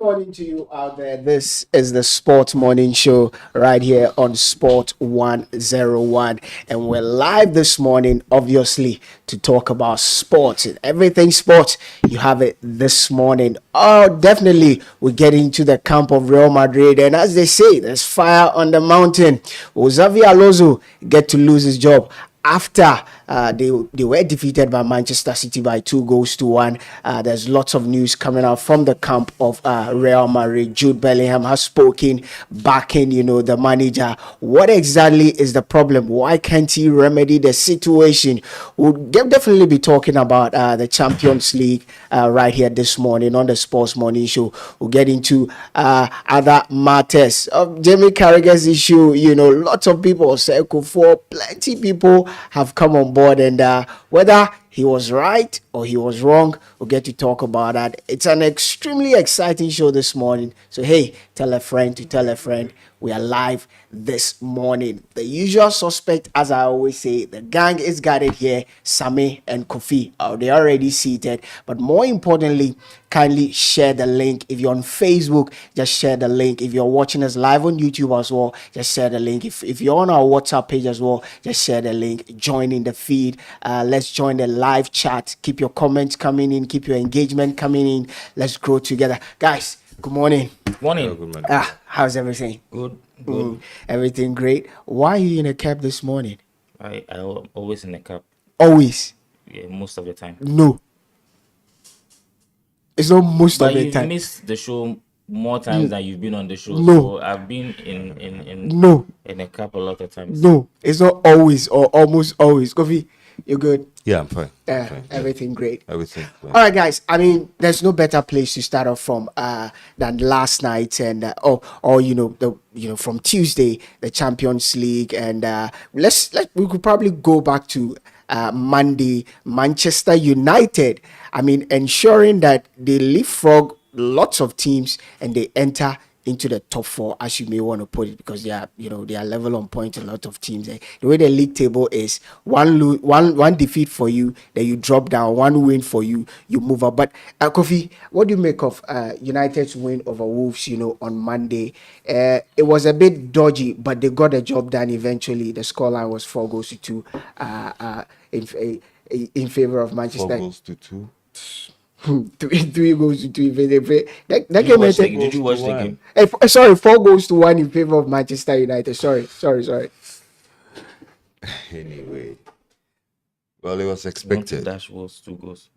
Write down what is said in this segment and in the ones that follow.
morning to you out there. This is the Sport Morning Show right here on Sport 101. And we're live this morning, obviously, to talk about sports and everything sports. You have it this morning. Oh, definitely, we're getting to the camp of Real Madrid. And as they say, there's fire on the mountain. Will Xavi Alonso get to lose his job after they were defeated by Manchester City by 2-1? There's lots of news coming out from the camp of Real Madrid. Jude Bellingham has spoken, backing, the manager. What exactly is the problem? Why can't he remedy the situation? We'll definitely be talking about the Champions League right here this morning on the Sports Morning Show. We'll get into other matters of Jamie Carragher's issue. Lots of people, plenty people have come on board, and whether he was right or he was wrong, we'll get to talk about that. It's an extremely exciting show this morning. So, hey, tell a friend to tell a friend. We are live this morning. The usual suspect, as I always say, the gang is gathered here. Sammy and Kofi, they're already seated. But more importantly, kindly share the link. If you're on Facebook, just share the link. If you're watching us live on YouTube as well, just share the link. If you're on our WhatsApp page as well, just share the link. Join in the feed. Let's join the live chat. Keep your comments coming in. Keep your engagement coming in. Let's grow together. Guys, good morning. Morning. Good morning. How's everything? Good. Everything great. Why are you in a cab this morning? I always in the cup. Always? Yeah, most of the time. No. It's not most But of the you've time. missed the show more times than you've been on the show. No. So I've been in No. a cup a lot of times. No. It's not always or almost always. Kofi, you good? Yeah, I'm fine. Fine. Everything great. Everything. Fine. All right, guys. I mean, there's no better place to start off from than last night, and from Tuesday, the Champions League, and we could probably go back to Monday, Manchester United. I mean, ensuring that they leapfrog lots of teams and they enter into the top four, as you may want to put it, because they are level on point. A lot of teams. The way the league table is, one defeat for you, then you drop down. One win for you, you move up. But Kofi, what do you make of United's win over Wolves? On Monday, it was a bit dodgy, but they got the job done eventually. The scoreline was 4-2 in favor of Manchester. 4-2. 3-2 in favor. Did you watch the game? 4-1 in favor of Manchester United. Sorry. Anyway, well, it was expected. Dash was 2 goals.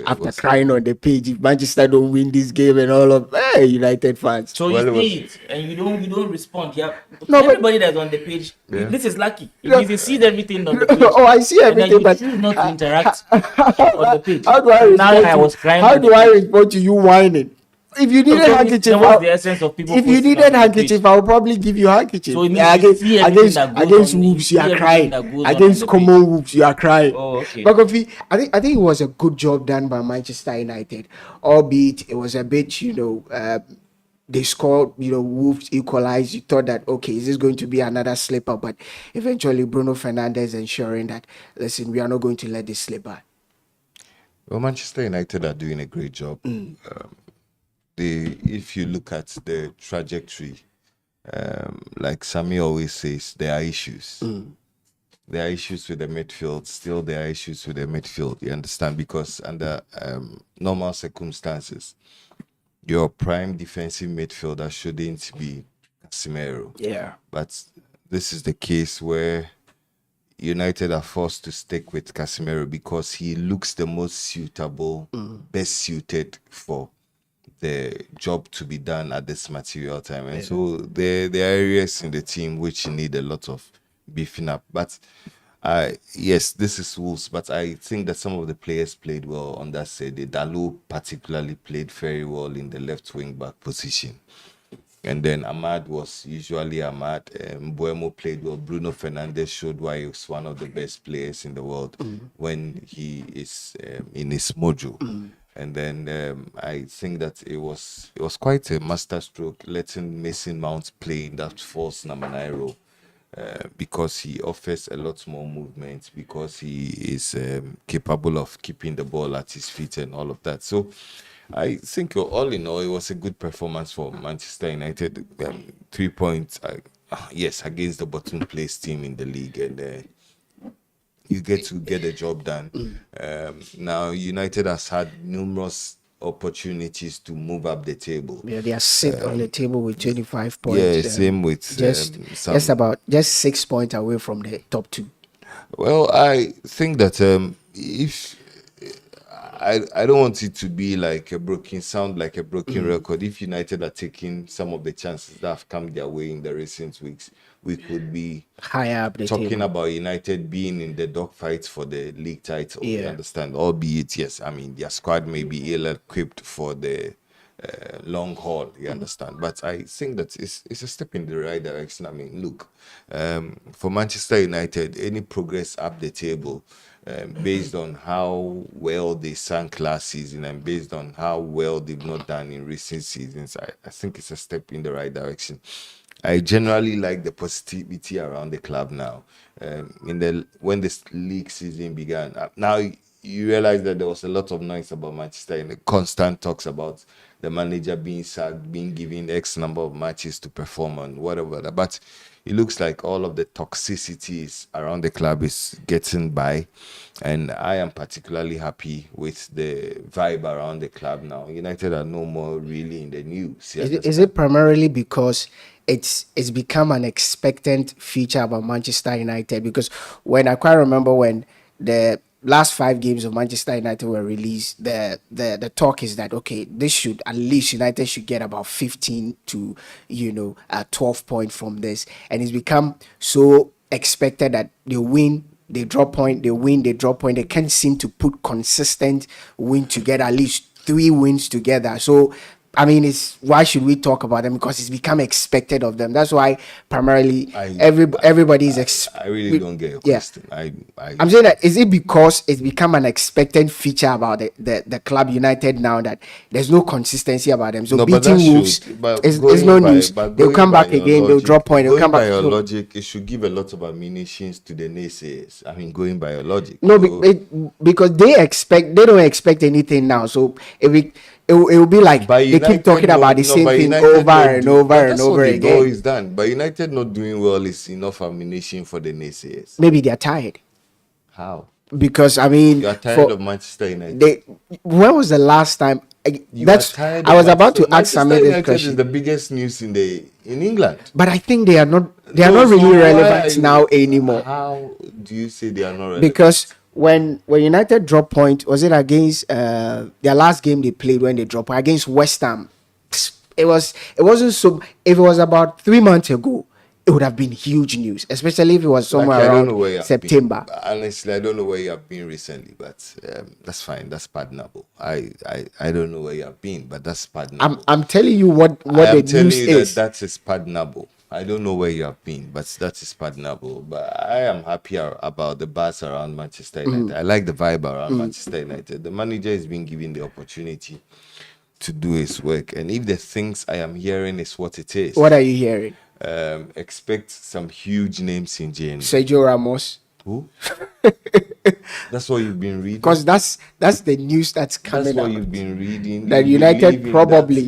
After crying on the page, if Manchester don't win this game and all of United fans. So Well, you it see it and you don't respond. Yeah. No, but- Everybody that's on the page, Yeah. this is lucky. No. If you see everything on the page, Oh, I see and then everything, you but choose not to interact on the page. how do I Now respond? I was crying. How on do the I page. respond to you whining? If you needed So handkerchief, then what's the essence of people if you posting needed on the handkerchief, page? I will probably give you handkerchief. So it means you see everything that goes Against on, Wolves, you you see are crying. everything that goes on Against the common Wolves, you are crying. Oh, okay. But Kofi, I think it was a good job done by Manchester United, albeit it was a bit, they scored, Wolves equalized. You thought that, okay, is this going to be another slipper? But eventually, Bruno Fernandes ensuring that, listen, we are not going to let this slip by. Well, Manchester United are doing a great job. If you look at the trajectory, like Sammy always says, there are issues. There are issues with the midfield. Still, there are issues with the midfield. You understand? Because under normal circumstances, your prime defensive midfielder shouldn't be Casemiro. Yeah. But this is the case where United are forced to stick with Casemiro because he looks the most suitable, best suited for the job to be done at this material time. And so there are areas in the team which need a lot of beefing up. But yes, this is Wolves, but I think that some of the players played well on that side. Dalot particularly played very well in the left wing back position. And then Ahmad was usually Ahmad. Mbuemo played well. Bruno Fernandes showed why he was one of the best players in the world when he is in his mojo. And then I think that it was quite a masterstroke letting Mason Mount play in that false number 9 role. because he offers a lot more movement, because he is capable of keeping the ball at his feet and all of that. So I think all in all, it was a good performance for Manchester United. 3 points, yes, against the bottom place team in the league, and you get to get the job done. Now, United has had numerous opportunities to move up the table. Yeah, they are sit on the table with 25 points. Yeah, same with just 6 points away from the top two. Well, I think that if I don't want it to be like a broken record. If United are taking some of the chances that have come their way in the recent weeks, we could be higher up the talking table about United being in the dogfight for the league title. You understand? Albeit, yes, I mean their squad may be ill-equipped for the long haul. You understand? But I think that it's a step in the right direction. I mean, look, for Manchester United, any progress up the table, based on how well they sank last season and based on how well they've not done in recent seasons, I think it's a step in the right direction. I generally like the positivity around the club now. When this league season began, now you realize that there was a lot of noise about Manchester and the constant talks about the manager being sacked, being given X number of matches to perform and whatever. But it looks like all of the toxicities around the club is getting by, and I am particularly happy with the vibe around the club now. United are no more really in the news. Is it primarily because it's become an expectant feature about Manchester United? Because when I quite remember when the last 5 games of Manchester United were released, the talk is that okay, this should at least United should get about 15 to 12 points from this, and it's become so expected that they win, they drop point, they win, they drop point. They can't seem to put consistent win together, at least 3 wins together. So I mean, why should we talk about them? Because it's become expected of them. That's why primarily everybody is. I really don't get your question. I'm saying that, is it because it's become an expected feature about the club United now that there's no consistency about them? So no, beating Wolves is no news. They'll come back again. They'll drop point. They'll come back. Going by your logic, it should give a lot of ammunitions to the naysayers. I mean, going by your logic. No, because they don't expect anything now. So it will be like they keep talking about the same thing over and over and over again. Is done. But United not doing well is enough ammunition for the naysayers. Maybe they're tired. How? Because I mean, you're tired of Manchester United. When was the last time? I was about to ask Samir this question. Is the biggest news in England. But I think they are not really relevant now anymore. How do you say they are not relevant? Because when United dropped point, was it against their last game they played when they dropped point against West Ham? It wasn't so. If it was about 3 months ago, it would have been huge news, especially if it was somewhere around September. Honestly, I don't know where you have been recently, but that's fine. That's pardonable. I don't know where you have been, but that's pardonable. I'm telling you what the news is. That is pardonable. I don't know where you have been, but that is pardonable. But I am happier about the buzz around Manchester United. I like the vibe around Manchester United. The manager is being given the opportunity to do his work, and if the things I am hearing is what it is, what are you hearing? Expect some huge names in January. Sergio Ramos. Who? That's what you've been reading. Because that's the news that's coming. That's what you've been reading. That United probably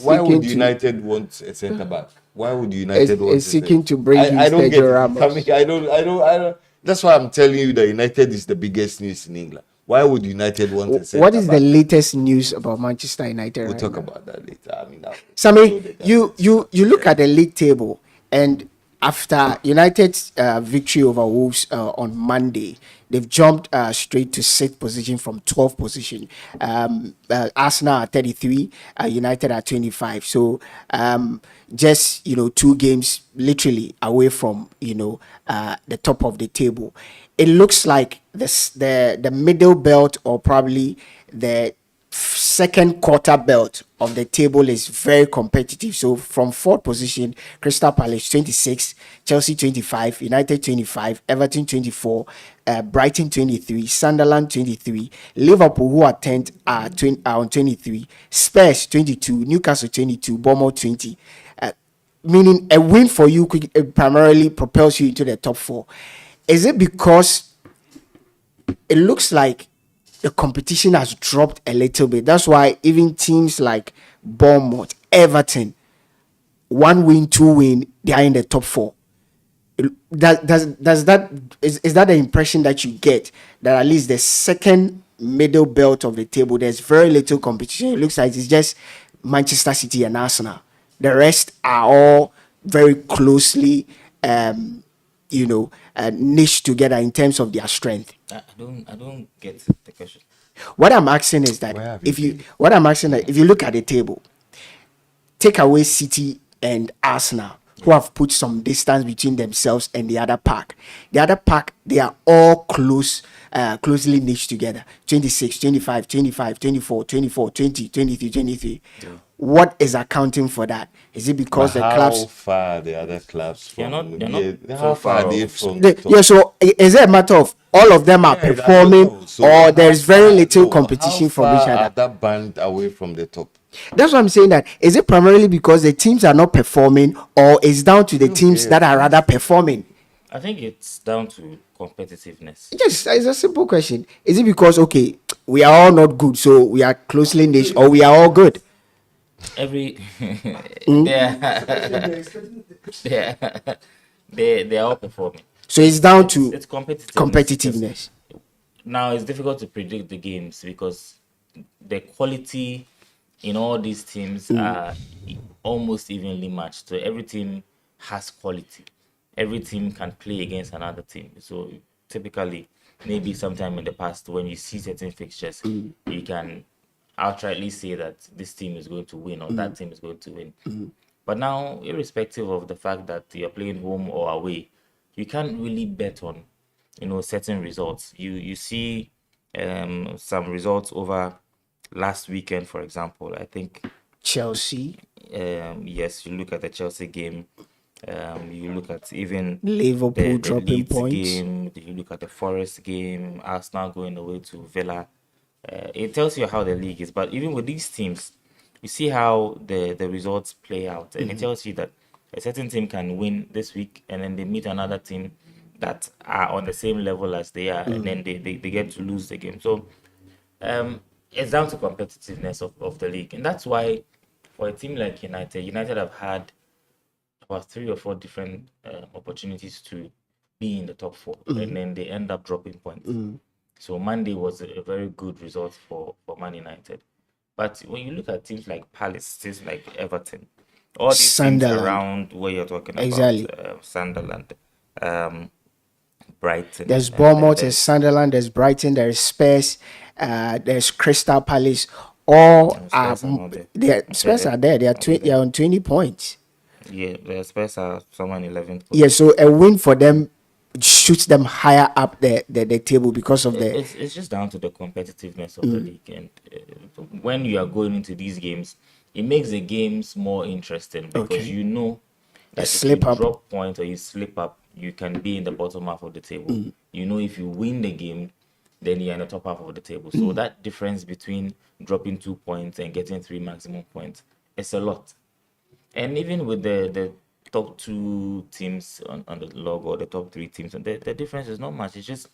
why would United want a centre back? Why would United want seeking to bring in Sergio Ramos? I don't. That's why I'm telling you that United is the biggest news in England. Why would United want a centre What is the latest news about Manchester United? We'll talk about that later. I mean, Sammy, you look at the league table, and after United's victory over Wolves on Monday, they've jumped straight to 6th position from 12th position. Arsenal are 33, United are 25. So just 2 games literally away from the top of the table. It looks like the middle belt, or probably the second quarter belt of the table, is very competitive. So from 4th position, Crystal Palace 26, Chelsea 25, United 25, Everton 24, Brighton 23, Sunderland 23, Liverpool, who are 10th, are on 23, Spurs 22, Newcastle 22, Bournemouth 20. meaning a win for you primarily propels you into the top four. Is it because it looks like the competition has dropped a little bit? That's why even teams like Bournemouth, Everton, 1 win, 2 win, they are in the top four. Does that is that the impression that you get, that at least the second middle belt of the table, there's very little competition? It looks like it's just Manchester City and Arsenal. The rest are all very closely, niched together in terms of their strength. I don't get the question. What I'm asking is that Where have you if you been? what I'm asking that if you look at the table, take away City and Arsenal, who have put some distance between themselves and the other pack. The other pack, they are all closely niched together. 26, 25, 25, 24, 24, 20, 23, 23. What is accounting for that? Is it because the How clubs? far are the other clubs They're from? not- they're not Yeah, so how far far are they off. from? Yeah, so is it a matter of all of them are Yeah, I don't performing, know. So or how there's very far- little no, competition how from each far other? are that band away from the top? That's what I'm saying. That is it primarily because the teams are not performing, or is down to the teams that are rather performing? I think it's down to competitiveness. Just it's a simple question. Is it because okay, we are all not good, so we are closely niched, or we are all good? Every they're they're they're all performing. So it's down to It's competitiveness. competitiveness. Now it's difficult to predict the games because the quality in all these teams are almost evenly matched. So every team has quality. Every team can play against another team. So typically, maybe sometime in the past, when you see certain fixtures, you can outrightly say that this team is going to win or that team is going to win. But now, irrespective of the fact that you're playing home or away, you can't really bet on, certain results. You see some results over last weekend, for example. I think Chelsea, yes, you look at the Chelsea game, you look at even Liverpool the dropping Leeds points. game, you look at the Forest game, Arsenal going away to Villa. It tells you how the league is. But even with these teams, you see how the results play out, and it tells you that a certain team can win this week, and then they meet another team that are on the same level as they are, and then they get to lose the game. So it's down to competitiveness of the league, and that's why for a team like United have had about 3 or 4 different opportunities to be in the top 4, and then they end up dropping points. So Monday was a very good result for Man United. But when you look at teams like Palace, teams like Everton, all these teams Sunderland. around where you're talking Exactly. about, Sunderland, Brighton, There's and Bournemouth, there's there's Sunderland, there's Brighton, there's Spurs, there's Crystal Palace. All are Spurs are not there. Spurs are there. They are on 20 points. Yeah, the Spurs are someone 11th. Yeah, so a win for them shoots them higher up the table because of the It's just down to the competitiveness of the league, and when you are going into these games, it makes the games more interesting because Okay. you know that if slip you up. drop points or you slip up, you can be in the bottom half of the table. You know, if you win the game, then you're in the top half of the table. So that difference between dropping 2 points and getting 3 maximum points, it's a lot. And even with the top 2 teams on the log, or the top 3 teams, and the difference is not much. It's just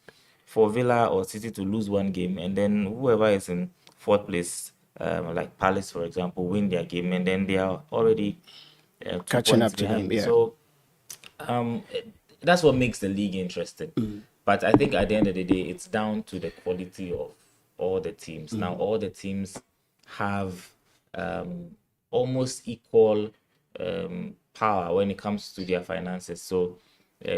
for Villa or City to lose one game, and then whoever is in 4th place, like Palace, for example, win their game, and then they are already 2 Catching points up to them, behind. yeah. So that's what makes the league interesting. But I think at the end of the day, it's down to the quality of all the teams. Now, all the teams have almost equal power when it comes to their finances. So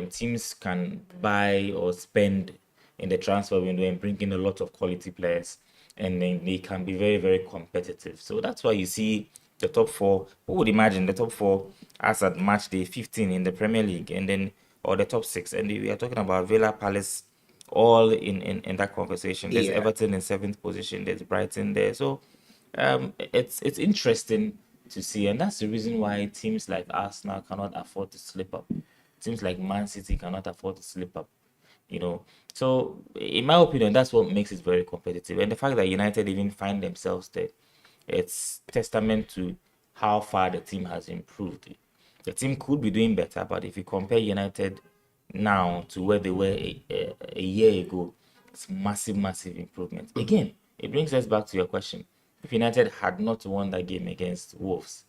teams can buy or spend in the transfer window and bring in a lot of quality players, and then they can be very, very competitive. So that's why you see the top 4. Who would imagine the top 4 as at match day 15 in the Premier League, and then or the top 6, and we are talking about Villa, Palace, all in that conversation. There's Yeah. Everton in 7th position. There's Brighton there. So it's interesting to see, and that's the reason why teams like Arsenal cannot afford to slip up. Teams like Man City cannot afford to slip up. So in my opinion, that's what makes it very competitive, and the fact that United even find themselves there, it's testament to how far the team has improved. The team could be doing better, but if you compare United now to where they were a year ago, it's massive improvement. Again, it brings us back to your question. If United had not won that game against Wolves,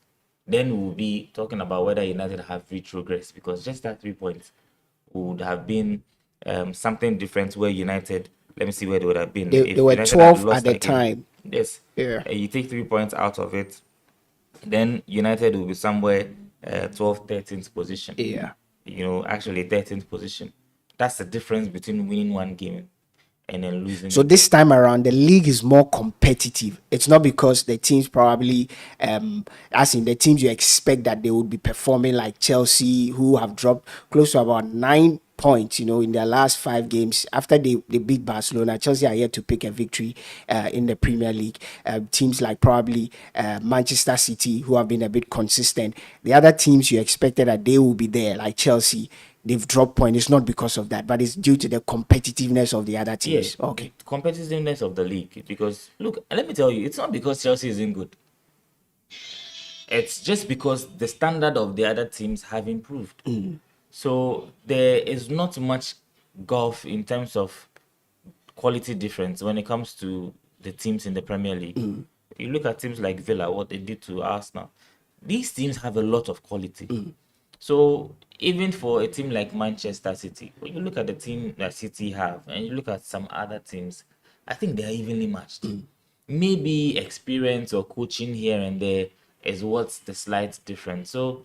then we'll be talking about whether United have retrogressed, because just that 3 points would have been something different where United, let me see where they would have been. They If were United had 12 at lost the that game, time. yes, Yeah. you take 3 points out of it, then United will be somewhere 12th, 13th position. Yeah. Actually 13th position. That's the difference between winning one game and then losing. So this time around, the league is more competitive. It's not because the teams probably, as in the teams you expect that they would be performing like Chelsea, who have dropped close to about 9 points, in their last 5 games. After they beat Barcelona, Chelsea are yet to pick a victory in the Premier League. Teams like probably Manchester City, who have been a bit consistent. The other teams you expected that they will be there, like Chelsea, they've dropped points. It's not because of that, but it's due to the competitiveness of the other teams. Yeah, Okay. competitiveness of the league. Because look, let me tell you, it's not because Chelsea isn't good. It's just because the standard of the other teams have improved. So there is not much gulf in terms of quality difference when it comes to the teams in the Premier League. You look at teams like Villa, what they did to Arsenal. These teams have a lot of quality. So even for a team like Manchester City, when you look at the team that City have and you look at some other teams, I think they are evenly matched. Maybe experience or coaching here and there is what's the slight difference. So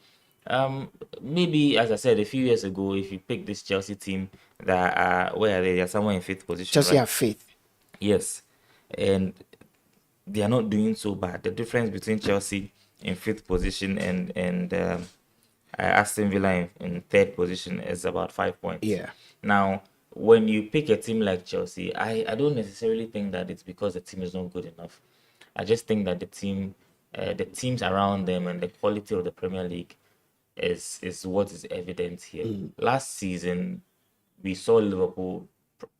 maybe, as I said a few years ago, if you pick this Chelsea team that are where are they? They're somewhere in fifth position. Chelsea right? have faith. Yes, and they are not doing so bad. The difference between Chelsea in fifth position and Aston Villa in third position is about 5 points. Yeah. Now, when you pick a team like Chelsea, I don't necessarily think that it's because the team is not good enough. I just think that the teams around them and the quality of the Premier League is what is evident here. Last season, we saw Liverpool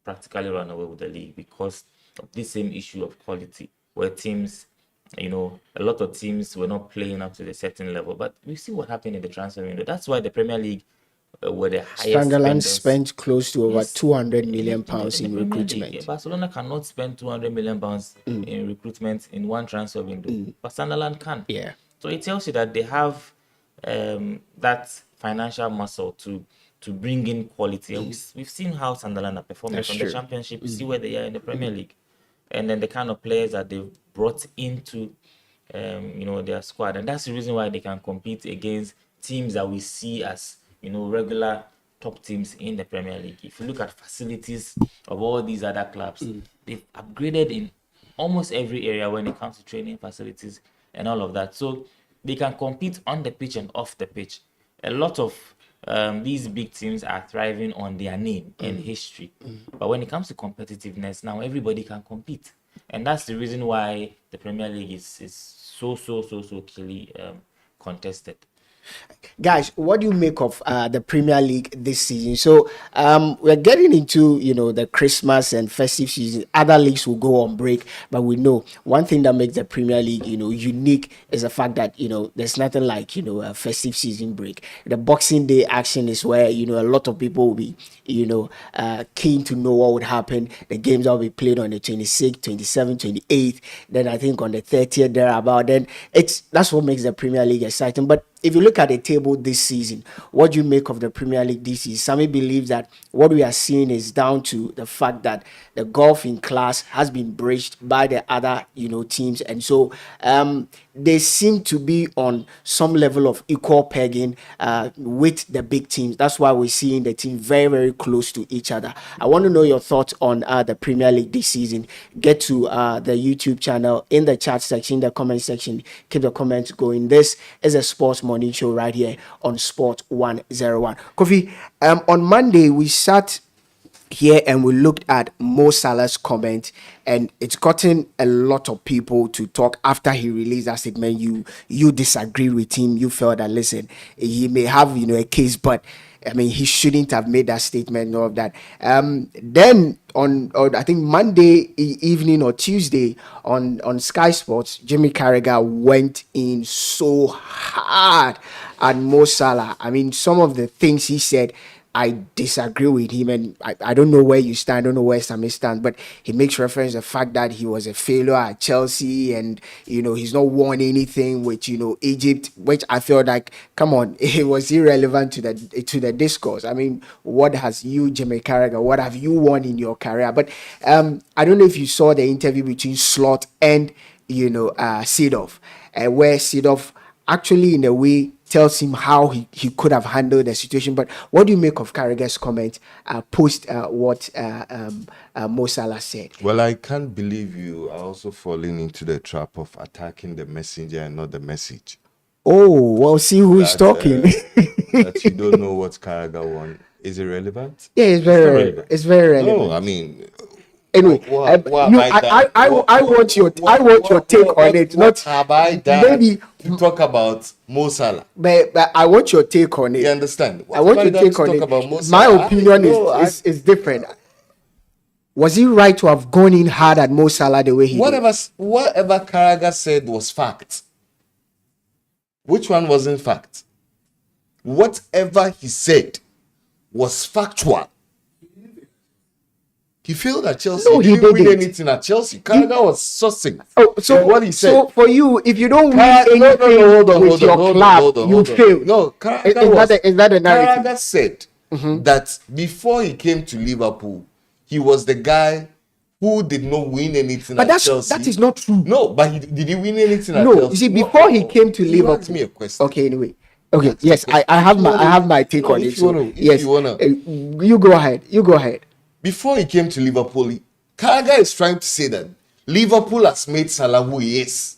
practically run away with the league because of this same issue of quality, where teams, a lot of teams were not playing up to the certain level. But we see what happened in the transfer window. That's why the Premier League were the highest Sunderland spenders. spent close to over Yes, 200 in million the- pounds in the Premier League. recruitment. Barcelona cannot spend 200 million pounds in recruitment in one transfer window, but Sunderland can. Yeah. So it tells you that they have that financial muscle to bring in quality. And we've seen how Sunderland are performing That's from true. the Championship. You see where they are in the Premier League, and then the kind of players that they've brought into their squad, and that's the reason why they can compete against teams that we see as regular top teams in the Premier League. If you look at facilities of all these other clubs, they've upgraded in almost every area when it comes to training facilities and all of that. So they can compete on the pitch and off the pitch. A lot of these big teams are thriving on their name and history. But when it comes to competitiveness, now everybody can compete. And that's the reason why the Premier League is so keenly contested. Guys, what do you make of the Premier League this season? So we're getting into the Christmas and festive season. Other leagues will go on break, but we know one thing that makes the Premier League unique is the fact that there's nothing like a festive season break. The Boxing Day action is where a lot of people will be keen to know what would happen. The games that will be played on the 26th, 27th, 28th. Then I think on the 30th thereabout. Then that's what makes the Premier League exciting. But if you look at the table this season, what do you make of the Premier League this season? Sammy believes that what we are seeing is down to the fact that the gulf in class has been bridged by the other, teams. And so they seem to be on some level of equal pegging with the big teams. That's why we're seeing the team very, very close to each other. I want to know your thoughts on the Premier League this season. Get to the YouTube channel, in the chat section, the comment section. Keep the comments going. This is a sports morning show right here on Sport 101. Kofi, on Monday we sat here and we looked at Mo Salah's comment, and it's gotten a lot of people to talk after he released that statement. You disagree with him. You felt that, listen, he may have a case, but I mean, he shouldn't have made that statement, all of that. Then on I think Monday evening or Tuesday on Sky Sports, Jimmy Carragher went in so hard at Mo Salah. I mean, some of the things he said, I disagree with him, and I don't know where you stand, I don't know where Sammy stands, but he makes reference to the fact that he was a failure at Chelsea, and he's not won anything with Egypt, which I feel like, come on, it was irrelevant to the discourse. I mean, what has you, Jimmy Carragher, what have you won in your career? But I don't know if you saw the interview between Slot and Seedorf, where Seedorf actually in a way tells him how he could have handled the situation. But what do you make of Carragher's comment post what Mo Salah said? Well, I can't believe you are also falling into the trap of attacking the messenger and not the message. Oh, well, see who is talking. That you don't know what Carragher won. Is it relevant? Yeah, it's very relevant. No, I mean, anyway, I want your take on it. What have I done maybe to talk about Mo Salah? But I want your take on it. You understand? I want your take on it. My opinion is different. Was he right to have gone in hard at Mo Salah the way he did? Whatever Carragher said was fact. Which one wasn't fact? Whatever he said was factual. He failed at Chelsea. No, he didn't win anything at Chelsea. Carragher was succinct. Oh, so what he said. So for you, if you don't win anything with your club, you fail. No, is that a narrative? Carragher said that before he came to Liverpool, he was the guy who did not win anything at Chelsea. That is not true. No, but did he win anything at Chelsea? No, you see, before he came to Liverpool. Ask me a question. Okay, anyway. Okay, yes, I have my take on it. Yes, you go ahead. Before he came to Liverpool, Carragher is trying to say that Liverpool has made Salah who he is.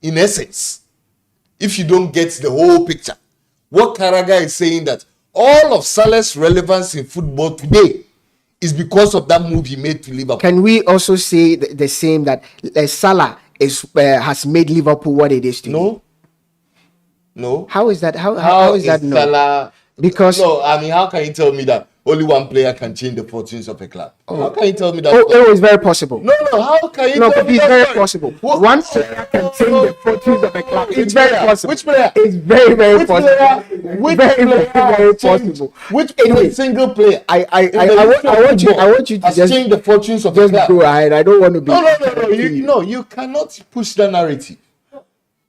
In essence, if you don't get the whole picture, what Carragher is saying that all of Salah's relevance in football today is because of that move he made to Liverpool. Can we also say the same that Salah has made Liverpool what it is today? No. How is that? How is that? Salah? Because I mean, how can you tell me that only one player can change the fortunes of a club? How can you tell me that? It's very possible. No, how can you tell me it's that? Very possible. One player can change the fortunes of a club. It's very possible. Which player? It's very, very possible. Very possible. Which single player? I want you to just change the fortunes of a club. Just go ahead. I don't want to be. No. You cannot push the narrative.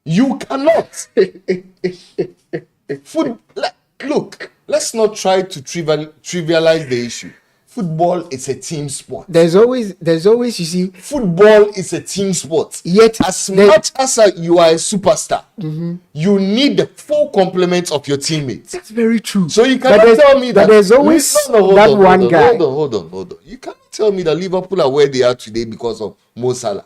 You cannot. Look, let's not try to trivialize the issue. Football is a team sport. There's always, you see. Football is a team sport. Yet, as much as you are a superstar, you need the full complement of your teammates. That's very true. So you cannot tell me that there's always that one guy. Hold on. You cannot tell me that Liverpool are where they are today because of Mo Salah.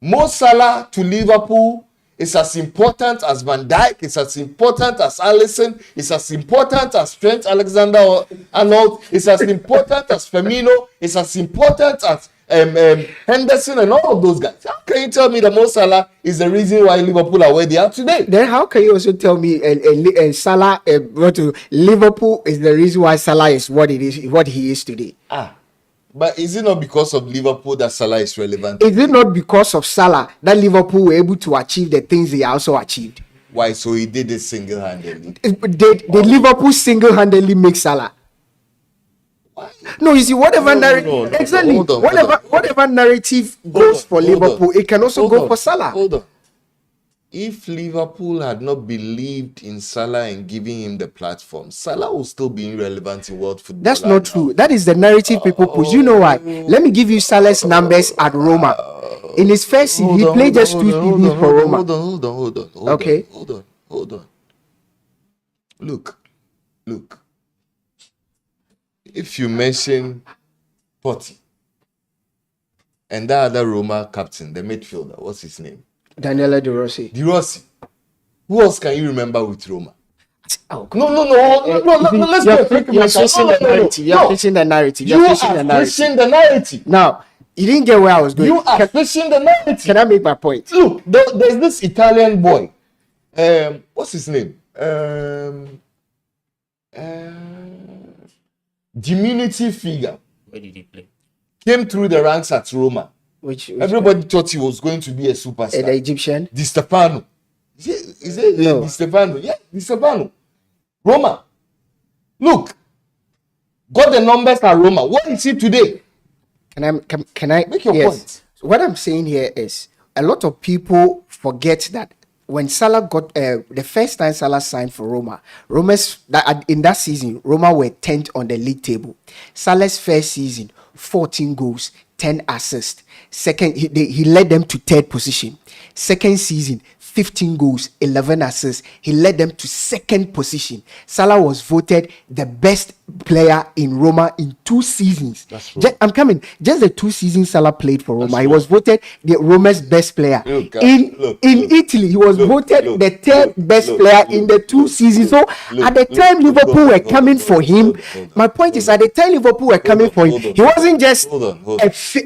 Mo Salah to Liverpool is as important as Van Dijk, it's as important as Alisson, it's as important as Trent Alexander-Arnold, it's as important as Firmino, it's as important as Henderson and all of those guys. How can you tell me that Mo Salah is the reason why Liverpool are where they are today? Then how can you also tell me Salah, Liverpool is the reason why Salah is what he is today? But is it not because of Liverpool that Salah is relevant? Is it not because of Salah that Liverpool were able to achieve the things they also achieved? Why? So he did it single-handedly. Did Liverpool single-handedly make Salah? Why? No, you see, whatever narrative, exactly. Whatever narrative goes for Liverpool, it can also go for Salah. Hold on. If Liverpool had not believed in Salah and giving him the platform, Salah will still be irrelevant in world football. That's not true. That is the narrative people push. You know why? Let me give you Salah's numbers at Roma. In his first season, he played just 2 seasons for Roma. Hold on. Okay. Hold on. Look. If you mention Totti and that other Roma captain, the midfielder, what's his name? Daniele De Rossi. Who else can you remember with Roma? No. Let's go. You're pushing the narrative. You are pushing the narrative. Now, you didn't get where I was going. You are pushing the narrative. Can I make my point? Look, there's this Italian boy. What's his name? Diminutive figure. Where did he play? Came through the ranks at Roma. Which everybody thought he was going to be a superstar. The Egyptian. Di Stefano. Is it No. Di Stefano? Yeah, Di Stefano. Roma. Look, got the numbers at Roma. What is he today? Can I Make your yes. point. What I'm saying here is a lot of people forget that when Salah got the first time Salah signed for Roma, in that season, Roma were 10th on the league table. Salah's first season, 14 goals, 10 assists. Second, he led them to third position. Second season, 15 goals, 11 assists. He led them to second position. Salah was voted the best player in Roma in 2 seasons. That's true. I'm coming. Just the 2 seasons Salah played for Roma, That's he true. was voted the Roma's best player. Look, in Italy, he was voted the third best player in the 2 seasons. So at the time Liverpool were coming for him, my point is at the time Liverpool were coming for him, he wasn't just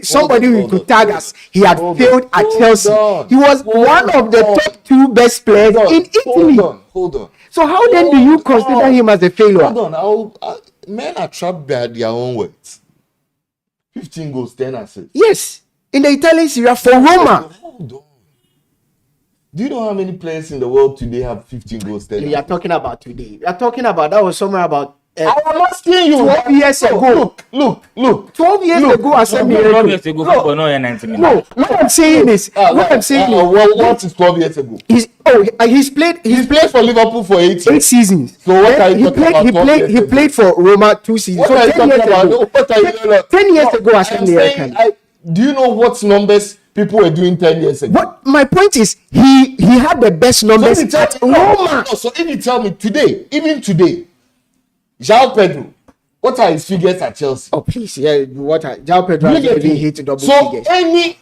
somebody who could tag us. He had failed at Chelsea. He was one of the top 2 best players in Italy. Hold on. So how then do you consider him as a failure? Hold on. Men are trapped by their own words. 15 goals, 10 assists. Yes, in the Italian Serie A for Roma. Hold on. Do you know how many players in the world today have 15 goals, 10 You are assists? talking about today. You are talking about that was somewhere about I am asking you. 12 years ago. Look. 12 years ago, I said 12 years ago, football not 90 minutes. No, what I'm saying is, what is 12 years ago? He's played For Liverpool for 8 years. 8 seasons. So what are you talking about 12 years He ago? played for Roma 2 seasons. What So are you 10 years talking about? ago. No, what are you 10 years ago, I I'm said saying, do you know what numbers people were doing 10 years ago? But my point is, he had the best numbers So if you at tell me, Roma. so if you tell me today, even today, João Pedro, what are his figures at Chelsea? Oh please, João Pedro has Look at even me. hit double So figures. any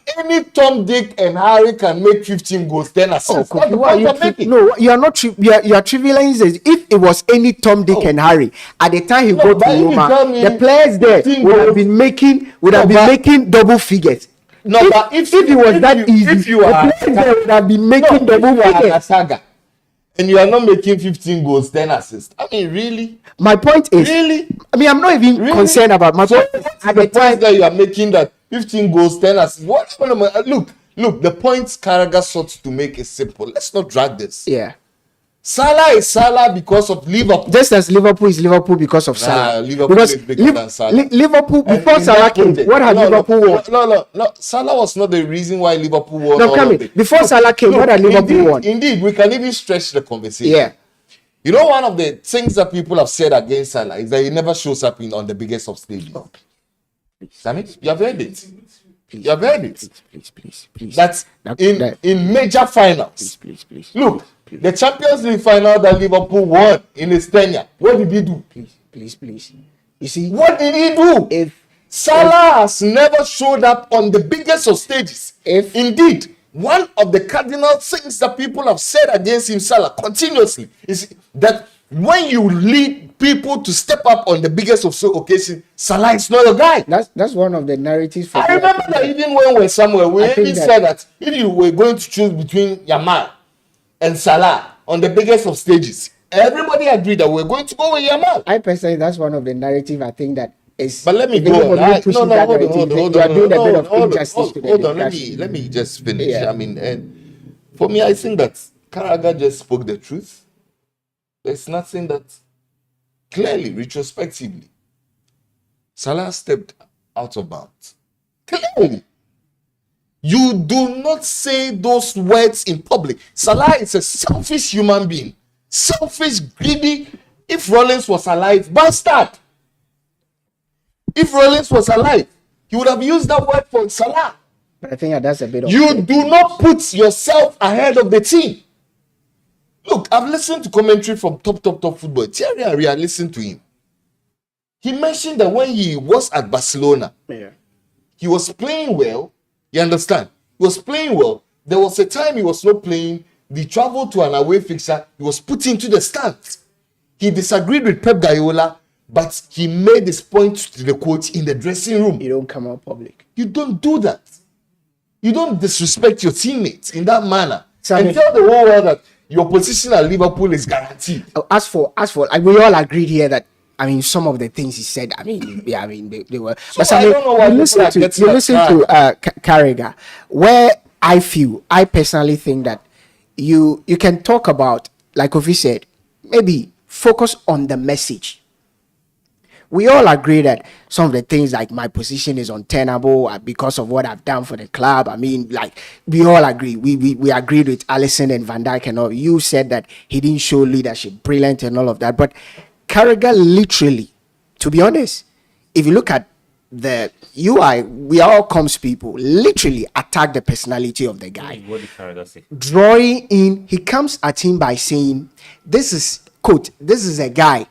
Tom, Dick, and Harry can make 15 goals, 10 assists. That's the point I'm making. No, you are not. You are trivializing it. If it was any Tom, Dick, and Harry at the time he No, got but to if you Roma, tell me the players there 15 would have goals- been making double figures. No, but if it was that easy, if you the are players there would have been making double if you are figures. a saga and you are not making 15 goals, 10 assists. I mean, really? My point is, Really? I mean, I'm not even Really? concerned about my So point. at At the the time time, that you are making that 15 goals, 10 assists. Look, the points Carragher sought to make is simple. Let's not drag this. yeah. Salah is Salah because of Liverpool. Just as Liverpool is Liverpool because of Salah. Liverpool because is bigger than Salah. Liverpool And before in Salah that came, project- what had Liverpool won? No. Salah was not the reason why Liverpool won. No, all come of in. it. Before Salah came, what had Liverpool indeed, won? Indeed, we can even stretch the conversation. Yeah. You know, one of the things that people have said against Salah is that he never shows up on the biggest of stages. Sammy, you have heard it. You have heard it. Please. That's in major finals. Please. Look, the Champions League final that Liverpool won in his tenure. What did he do? Please. You see, What did he do? if Salah has never showed up on the biggest of stages. Indeed, one of the cardinal things that people have said against him, Salah, continuously, is that when you lead people to step up on the biggest of occasions, Salah is not a guy. that's one of the narratives. I remember that even when we were somewhere, we even said that if you were going to choose between Yamal and Salah on the biggest of stages, everybody agreed that we're going to go with Yamal. I personally, that's one of the narrative I think that is. But let me even go on. when you push that narrative, you are doing a bit of injustice to the Hold on. discussion. Let me just finish. Yeah. I mean, and for me, I think that Carragher just spoke the truth. There's nothing that clearly, retrospectively, Salah stepped out of bounds. Clearly. You do not say those words in public. Salah is a selfish human being. Selfish, greedy. If Rollins was alive, bastard. If Rollins was alive, he would have used that word for Salah. But I think that's a bit of. You do not put yourself ahead of the team. Look, I've listened to commentary from top football. Thierry Henry, I listened to him. He mentioned that when he was at Barcelona, he was playing well. You understand? He was playing well. There was a time he was not playing. He traveled to an away fixture. He was put into the stands. He disagreed with Pep Guardiola, but he made his point to the coach in the dressing room. You don't come out public. You don't do that. You don't disrespect your teammates in that manner. Sammy, and tell the whole world that your position at Liverpool is guaranteed. As for, like, we all agreed here that. I mean, some of the things he said. I mean, they were. So but I don't know why you listen to Carragher, where I personally think that you can talk about, like Kofi said, maybe focus on the message. We all agree that some of the things like my position is untenable because of what I've done for the club. I mean, like we all agree. We agreed with Allison and Van Dijk and all. You said that he didn't show leadership, brilliant and all of that. But Carragher literally, to be honest, if you look at the UI, we are all comms people, literally attack the personality of the guy. What did Carragher say? Drawing in, he comes at him by saying, "This is quote. This is a guy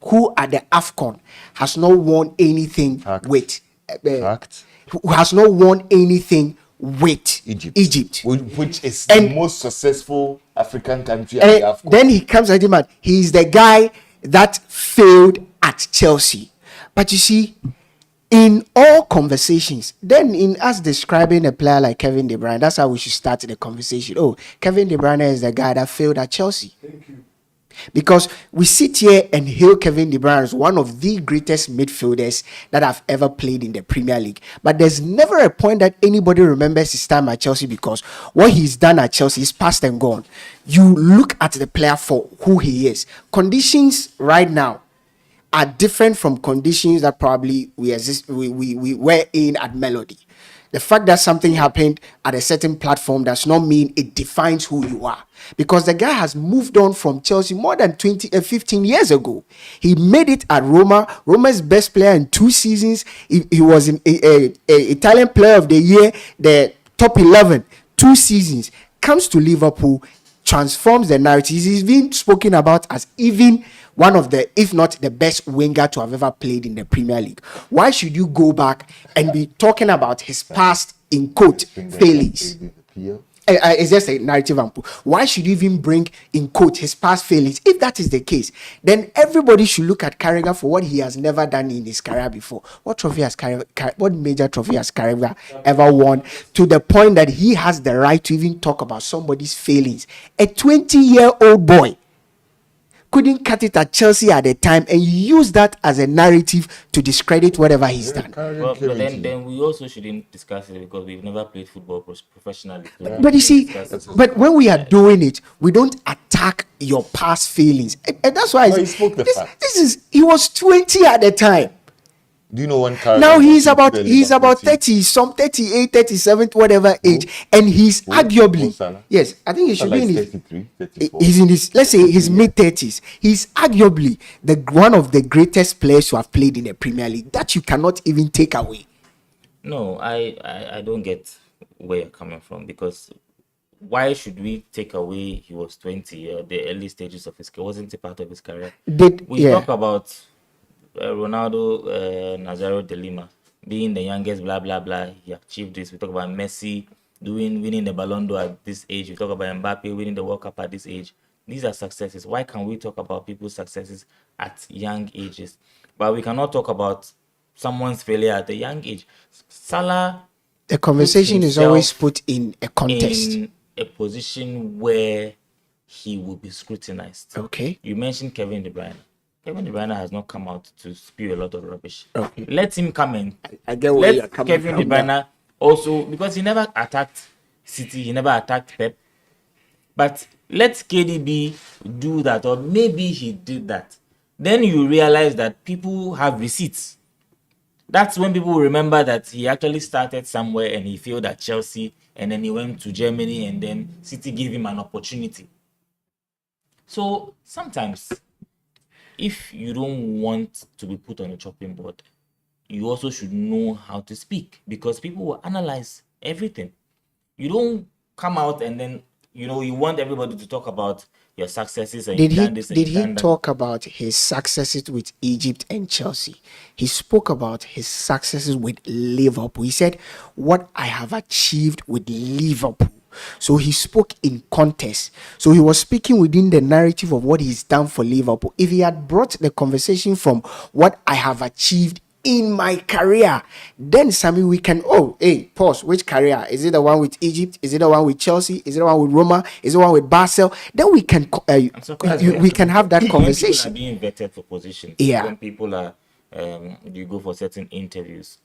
who at the AFCON has not won anything Fact. with Fact. who has not won anything with Egypt. Which is And- the most successful African country at the And AFCON. then he comes at him and he's the guy that failed at Chelsea. But you see, in all conversations, then in us describing a player like Kevin De Bruyne, that's how we should start the conversation. Oh, Kevin De Bruyne is the guy that failed at Chelsea. Because we sit here and hail Kevin De Bruyne as one of the greatest midfielders that have ever played in the Premier League. But there's never a point that anybody remembers his time at Chelsea, because what he's done at Chelsea is past and gone. You look at the player for who he is. Conditions right now are different from conditions that probably we were in at Melody. The fact that something happened at a certain platform does not mean it defines who you are, because the guy has moved on from Chelsea more than 15 years ago. He made it at Roma, Roma's best player in 2 seasons. He was in a Italian player of the year, the top 11, 2 seasons. Comes to Liverpool, transforms the narrative. He's been spoken about as even one of the, if not the best winger to have ever played in the Premier League. Why should you go back and be talking about his past in quote failings? It's just a narrative. Why should you even bring in quote his past failings? If that is the case, then everybody should look at Carragher for what he has never done in his career before. What major trophy has Carragher ever won, to the point that he has the right to even talk about somebody's failings? A 20-year-old boy couldn't cut it at Chelsea at the time and use that as a narrative to discredit whatever he's done. But then we also shouldn't discuss it because we've never played football professionally. So But you see, discuss it. but when we are doing it, we don't attack your past feelings. And that's why No, he spoke the fact. he was 20 at the time. Do you know when Carragher Now was he's in about the Liverpool team? 30, some 38, 37, whatever age. And he's Mo arguably, Salah? yes, I think he should Salah be in is his 33, 34. he's in his, let's say, his mid-30s. He's arguably the one of the greatest players who have played in the Premier League. That you cannot even take away. No, I don't get where you're coming from, because why should we take away he was 20 or the early stages of his career? Wasn't a part of his career. We talk about Ronaldo Nazario de Lima being the youngest, blah blah blah. He achieved this. We talk about Messi winning the Ballon d'Or at this age. We talk about Mbappe winning the World Cup at this age. These are successes. Why can't we talk about people's successes at young ages? But we cannot talk about someone's failure at a young age. Salah, The conversation is himself always put in a context. in a position where he will be scrutinized. Okay. You mentioned Kevin De Bruyne. Kevin De Bruyne has not come out to spew a lot of rubbish. Okay. Let him come in. I get where you're Let coming Kevin De from. Bruyne also, because he never attacked City, he never attacked Pep. But let KDB do that, or maybe he did that. Then you realize that people have receipts. That's when people will remember that he actually started somewhere and he failed at Chelsea, and then he went to Germany, and then City gave him an opportunity. So sometimes, if you don't want to be put on a chopping board, you also should know how to speak, because people will analyze everything. You don't come out and then you want everybody to talk about your successes and Did you've he done this and did you've he done that. talk about his successes with Egypt and Chelsea? He spoke about his successes with Liverpool. He said, "What I have achieved with Liverpool." So he spoke in context. So he was speaking within the narrative of what he's done for Liverpool. If he had brought the conversation from what I have achieved in my career, then Sammy, we can, pause. Which career? Is it the one with Egypt? Is it the one with Chelsea? Is it the one with Roma? Is it the one with Barcelona? Then we can I'm surprised we can have that when people are conversation. being vetted for positions. Yeah. When people are, you go for certain interviews.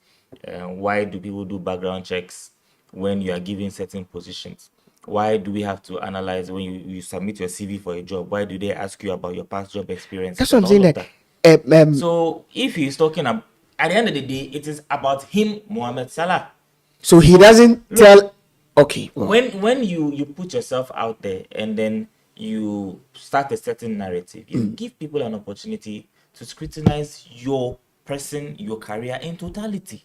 Why do people do background checks when you are given certain positions? Why do we have to analyze when you submit your CV for a job? Why do they ask you about your past job experience That's what I'm and saying. all of That that? So if he's talking about, at the end of the day, it is about him, Mohamed Salah. so he doesn't tell. Okay. Well, When you put yourself out there and then you start a certain narrative, you give people an opportunity to scrutinize your person, your career in totality.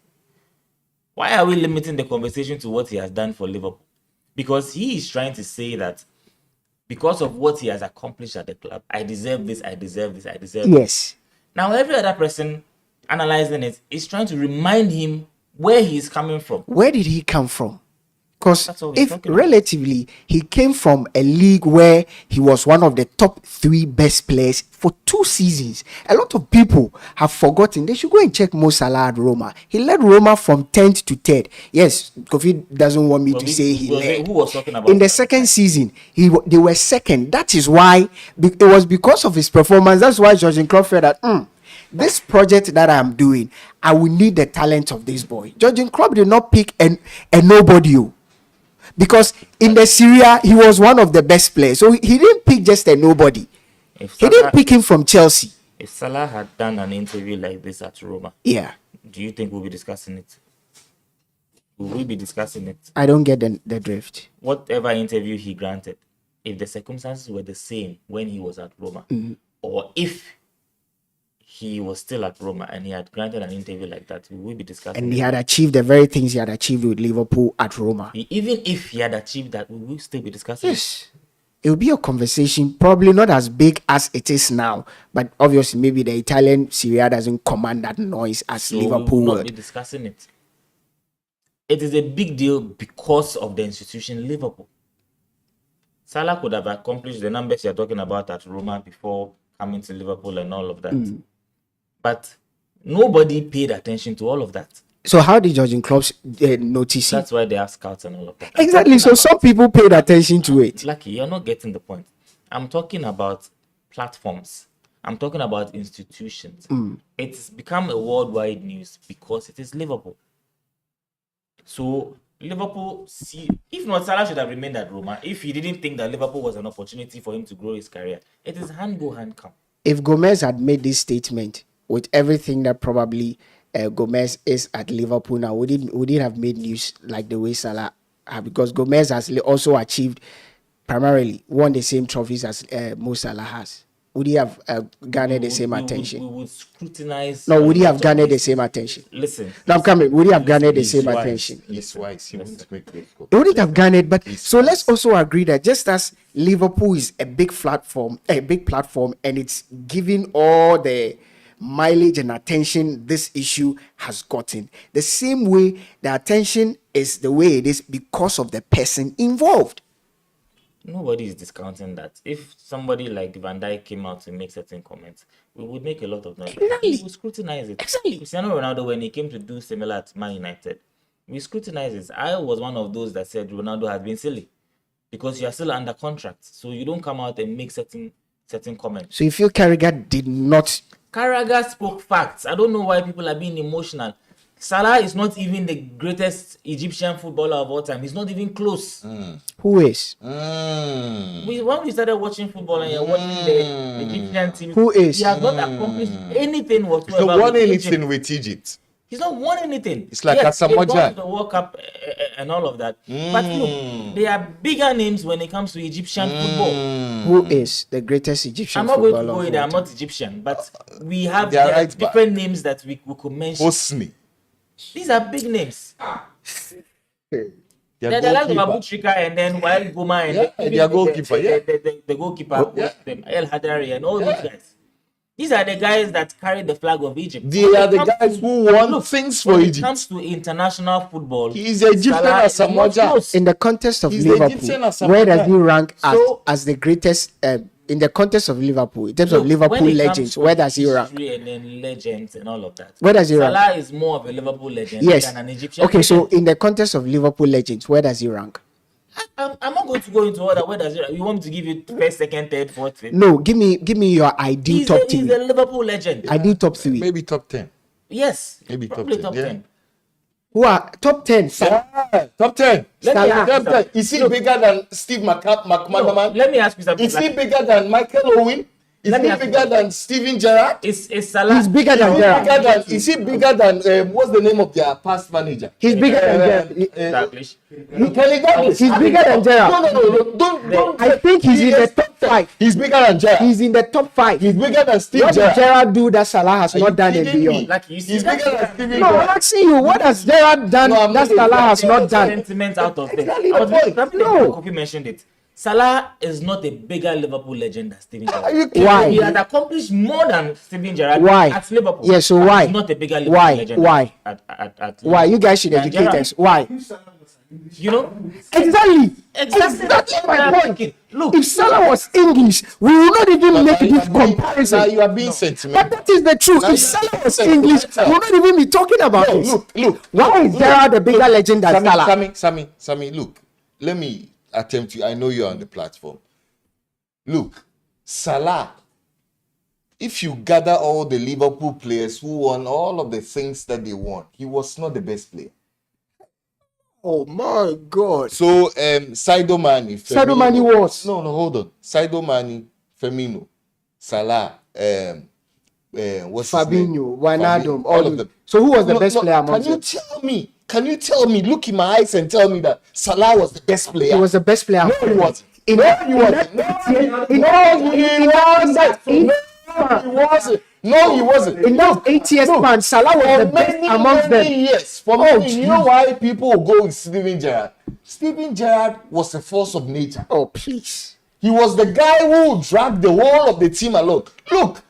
Why are we limiting the conversation to what he has done for Liverpool? Because he is trying to say that because of what he has accomplished at the club, I deserve this, I deserve this, I deserve this. yes. Now, every other person analyzing it is trying to remind him where he's coming from. Where did he come from? Because That's what we're if talking about. relatively he came from a league where he was one of the top 3 best players for 2 seasons, a lot of people have forgotten. They should go and check Mo Salah at Roma. He led Roma from 10th to 3rd. Yes, Kofi doesn't want me to say he led. Who was talking about In the that? second season, they were second. That is why it was because of his performance. That's why Jurgen Klopp felt that this project that I'm doing, I will need the talent of this boy. Jurgen Klopp did not pick a nobody. Because in the Syria, he was one of the best players. So he didn't pick just a nobody. If He didn't pick him from Chelsea. If Salah had done an interview like this at Roma, Yeah. do you think we'll be discussing it? Will we be discussing it? I don't get the drift. Whatever interview he granted, if the circumstances were the same when he was at Roma, or if he was still at Roma and he had granted an interview like that, we will be discussing And it. he had achieved the very things he had achieved with Liverpool at Roma. Even if he had achieved that, we will still be discussing it. Yes. It will be a conversation, probably not as big as it is now, but obviously maybe the Italian Syria doesn't command that noise as So Liverpool we will not would. be discussing it. It is a big deal because of the institution Liverpool. Salah could have accomplished the numbers you're talking about at Roma before coming to Liverpool and all of that. But nobody paid attention to all of that. So how did Jurgen Klopp notice it? That's why they have scouts and all of that. Exactly. So some people paid attention to it. Lucky, you're not getting the point. I'm talking about platforms. I'm talking about institutions. It's become a worldwide news because it is Liverpool. So Liverpool, if not, Salah should have remained at Roma. If he didn't think that Liverpool was an opportunity for him to grow his career, it is hand go, hand come. If Gomez had made this statement with everything that probably Gomez is at Liverpool now, would it have made news like the way Salah have? Because Gomez has also achieved, primarily won the same trophies as Mo Salah has. Would he have garnered the same attention? We would scrutinize. No, would he have garnered the same attention? Listen. No, I'm coming. Would he have garnered the He's same wise. attention? He's wise. He won't make those calls. It wouldn't have garnered, but He's so let's wise. also agree that just as Liverpool is a big platform, and it's giving all the mileage and attention this issue has gotten, the same way the attention is the way it is because of the person involved. Nobody is discounting that. If somebody like Van Dijk came out to make certain comments, we would make a lot of noise. Exactly. We would scrutinize it. Exactly. Cristiano Ronaldo, when he came to do similar at Man United, we scrutinize it. I was one of those that said Ronaldo has been silly because you are still under contract, so you don't come out and make certain comments. So you feel Carragher did not. Carragher spoke facts. I don't know why people are being emotional. Salah is not even the greatest Egyptian footballer of all time. He's not even close. Who is? When we started watching football and you're watching the Egyptian team, Who is? he has not accomplished anything He's whatsoever. not won with anything Egypt. with Egypt. He's not won anything. It's like yes, they've Asamoah gone Gyan. to the World Cup and all of that. But look, they are bigger names when it comes to Egyptian football. Who is the greatest Egyptian I'm not going footballer to go of in there. all I'm time? not Egyptian, but we have They are there are right back. different names that we could mention. Hosni. These are big names. Their They're the likes of goalkeeper. Abu Trika and then Wael Goma and Yeah, even their goalkeeper, yeah. the goalkeeper, Yeah. El Hadari and all these guys. These are the guys that carry the flag of Egypt. They When are it the comes guys to- who won look, things for when it Egypt. comes to international football, He is Egyptian Salah as is not Asamoah Gyan. close. In the context of He's the Liverpool, Egyptian Asamoah where does Gyan. he rank So- as the greatest? In the context of Liverpool, in terms Look, of Liverpool when it comes legends, to where does he rank? history and then legends and all of that? Where does he rank? Salah is more of a Liverpool legend Yes. than an Egyptian. Okay, so legend. in the context of Liverpool legends, where does he rank? I'm not going to go into order. Where does it? You want me to give you first, second, third, fourth, fifth? No, give me your ideal He's top a, he's three. a Liverpool legend. Ideal top three. Maybe top 10. Yes, Maybe top probably 10, top yeah. 10. Who are top 10? Yeah, top 10. Salah. Top 10. Is he bigger than Steve McManaman? Let me ask you something. Is he bigger than Michael Owen? Is Let me he ask you bigger something. than Steven Gerrard? Is Salah? He's bigger than Gerrard. Is he bigger than what's the name of their past manager? He's bigger than Gerrard. Established. Kelly Douglas. He's bigger than Gerrard. No. Don't. I think he's in the top 5. He's bigger than Gerrard. He's in the top 5. He's bigger than Steve What did Gerrard. Gerrard do that Salah has not done and kidding me? beyond? Like you see, He's bigger than Steven No, I'm Gerrard. asking you, what has Gerrard done No, I'm that not- Salah has not done? Sentiment out of this. Exactly I the was point. No. Kofi mentioned it. Salah is not a bigger Liverpool legend than Steven Are you Gerrard. kidding Why? He has accomplished more than Steven Gerrard Why? at Liverpool. Yeah, so But why? he's not a bigger Liverpool Why? legend Why? at Why? You guys should than educate Gerrard. us. Why? You know? Exactly. Exactly. Exactly my point. Look, If Salah was English, we will not even make this Now comparison. you are being sentimental. But that is the truth. Now If you- Salah was English, we will not even be talking about No, this. look. Why is Gerrard a bigger legend than Salah? Sammy, look. Let me attempt to. I know you're on the platform. Look, Salah. If you gather all the Liverpool players who won all of the things that they won, he was not the best player. Oh my God. So, Sadio Mane. Sadio Mane was. No, hold on. Sadio Mane, Firmino, Salah, what's his name? Fabinho, Wijnaldum, all of them. So who was the best player among Can you them? Can you tell me? Look in my eyes and tell me that Salah was the best player. He was the best player. No, he wasn't. In No, that- he in wasn't. that- No, in that- No, he wasn't. In that 8 years span, Salah was the best amongst them. Years. For me, you know why people will go with Steven Gerrard? Steven Gerrard was a force of nature. Oh, please. He was the guy who dragged the whole of the team along. Look.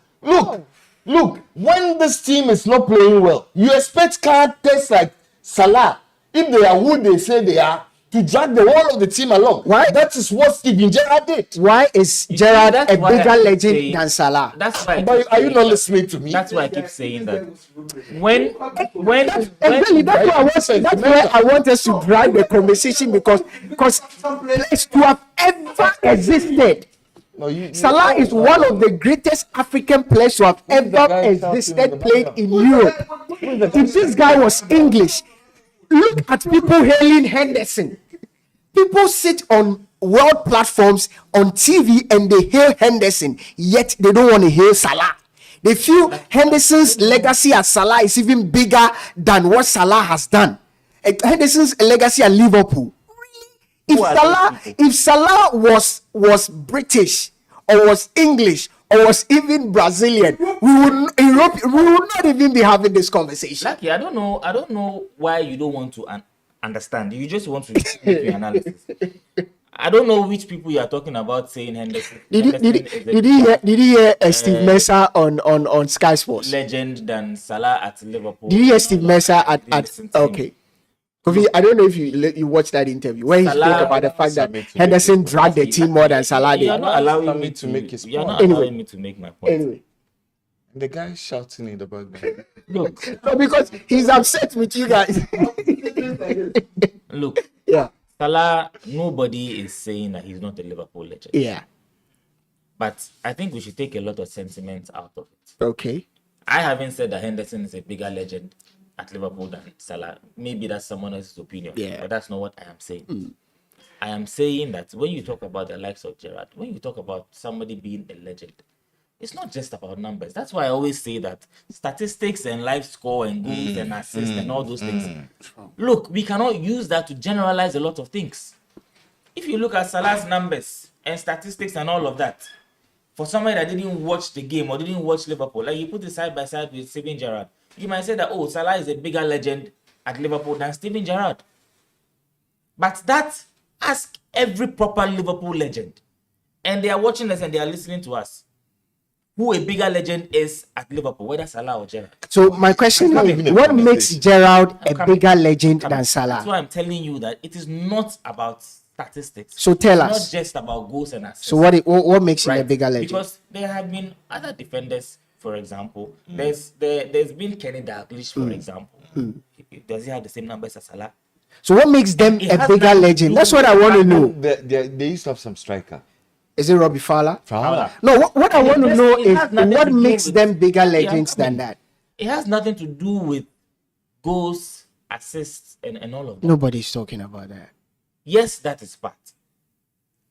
When this team is not playing well, you expect characters like Salah, if they are who they say they are, to drag the whole of the team along. Why? That is what Steven Gerrard did. Why is Gerrard that's a why I bigger keep legend saying- than Salah? That's why. But are you not listening to me? That's why I keep saying that. When Exactly, that's where I want us to drive the conversation because players to have ever existed. No, Salah is one of the greatest African players to have ever existed played in Europe. If this guy was English, look at people hailing Henderson. People sit on world platforms on TV and they hail Henderson, yet they don't want to hail Salah. They feel Henderson's legacy at Salah is even bigger than what Salah has done. Henderson's legacy at Liverpool. If Salah was British or was English or was even Brazilian, we would not even be having this conversation. Lucky, I don't know why you don't want to understand. You just want to make your analysis. I don't know which people you are talking about saying Henderson. Did you hear Steve Mercer on Sky Sports? Legend than Salah at Liverpool. Did you hear Steve Mercer at listen to him. okay? Kofi, I don't know if you watched that interview where he Salah- spoke about the fact that Submit to Henderson make dragged the team more than Salah You are did. not allowing Allow me me to make his You are point. not allowing Anyway. me to make my point. Anyway, The guy shouting in the background. Look, no, because he's upset with you guys. look. Yeah, Salah, nobody is saying that he's not a Liverpool legend. yeah, But I think we should take a lot of sentiment out of it. okay. I haven't said that Henderson is a bigger legend at Liverpool than Salah. Maybe that's someone else's opinion. Yeah. But that's not what I am saying. I am saying that when you talk about the likes of Gerrard, when you talk about somebody being a legend, it's not just about numbers. That's why I always say that statistics and live score and goals and assists and all those things. Look, we cannot use that to generalize a lot of things. If you look at Salah's numbers and statistics and all of that, for somebody that didn't watch the game or didn't watch Liverpool, like you put it side by side with Steven Gerrard, you might say that, oh, Salah is a bigger legend at Liverpool than Steven Gerrard. But ask every proper Liverpool legend, and they are watching us and they are listening to us, who a bigger legend is at Liverpool, whether Salah or Gerrard. So my question not is, even a what conversation. makes Gerrard a coming. bigger legend than That's Salah? why I'm telling you that it is not about statistics. So tell it's us. not just about goals and assists. So what makes him a Right? bigger legend? Because there have been other defenders, for example. There's been Kenny Dalglish, for example. Does he have the same numbers as Salah? So what makes them It a has bigger nothing to legend? do That's what with I want to the know. They used to have some striker. Is it Robbie Fowler? Fowler. No, what I want to It know has is nothing to what do makes with- them bigger Yeah, legends I mean, than that. It has nothing to do with goals assists, and all of that. Nobody's talking about that. Yes, that is part,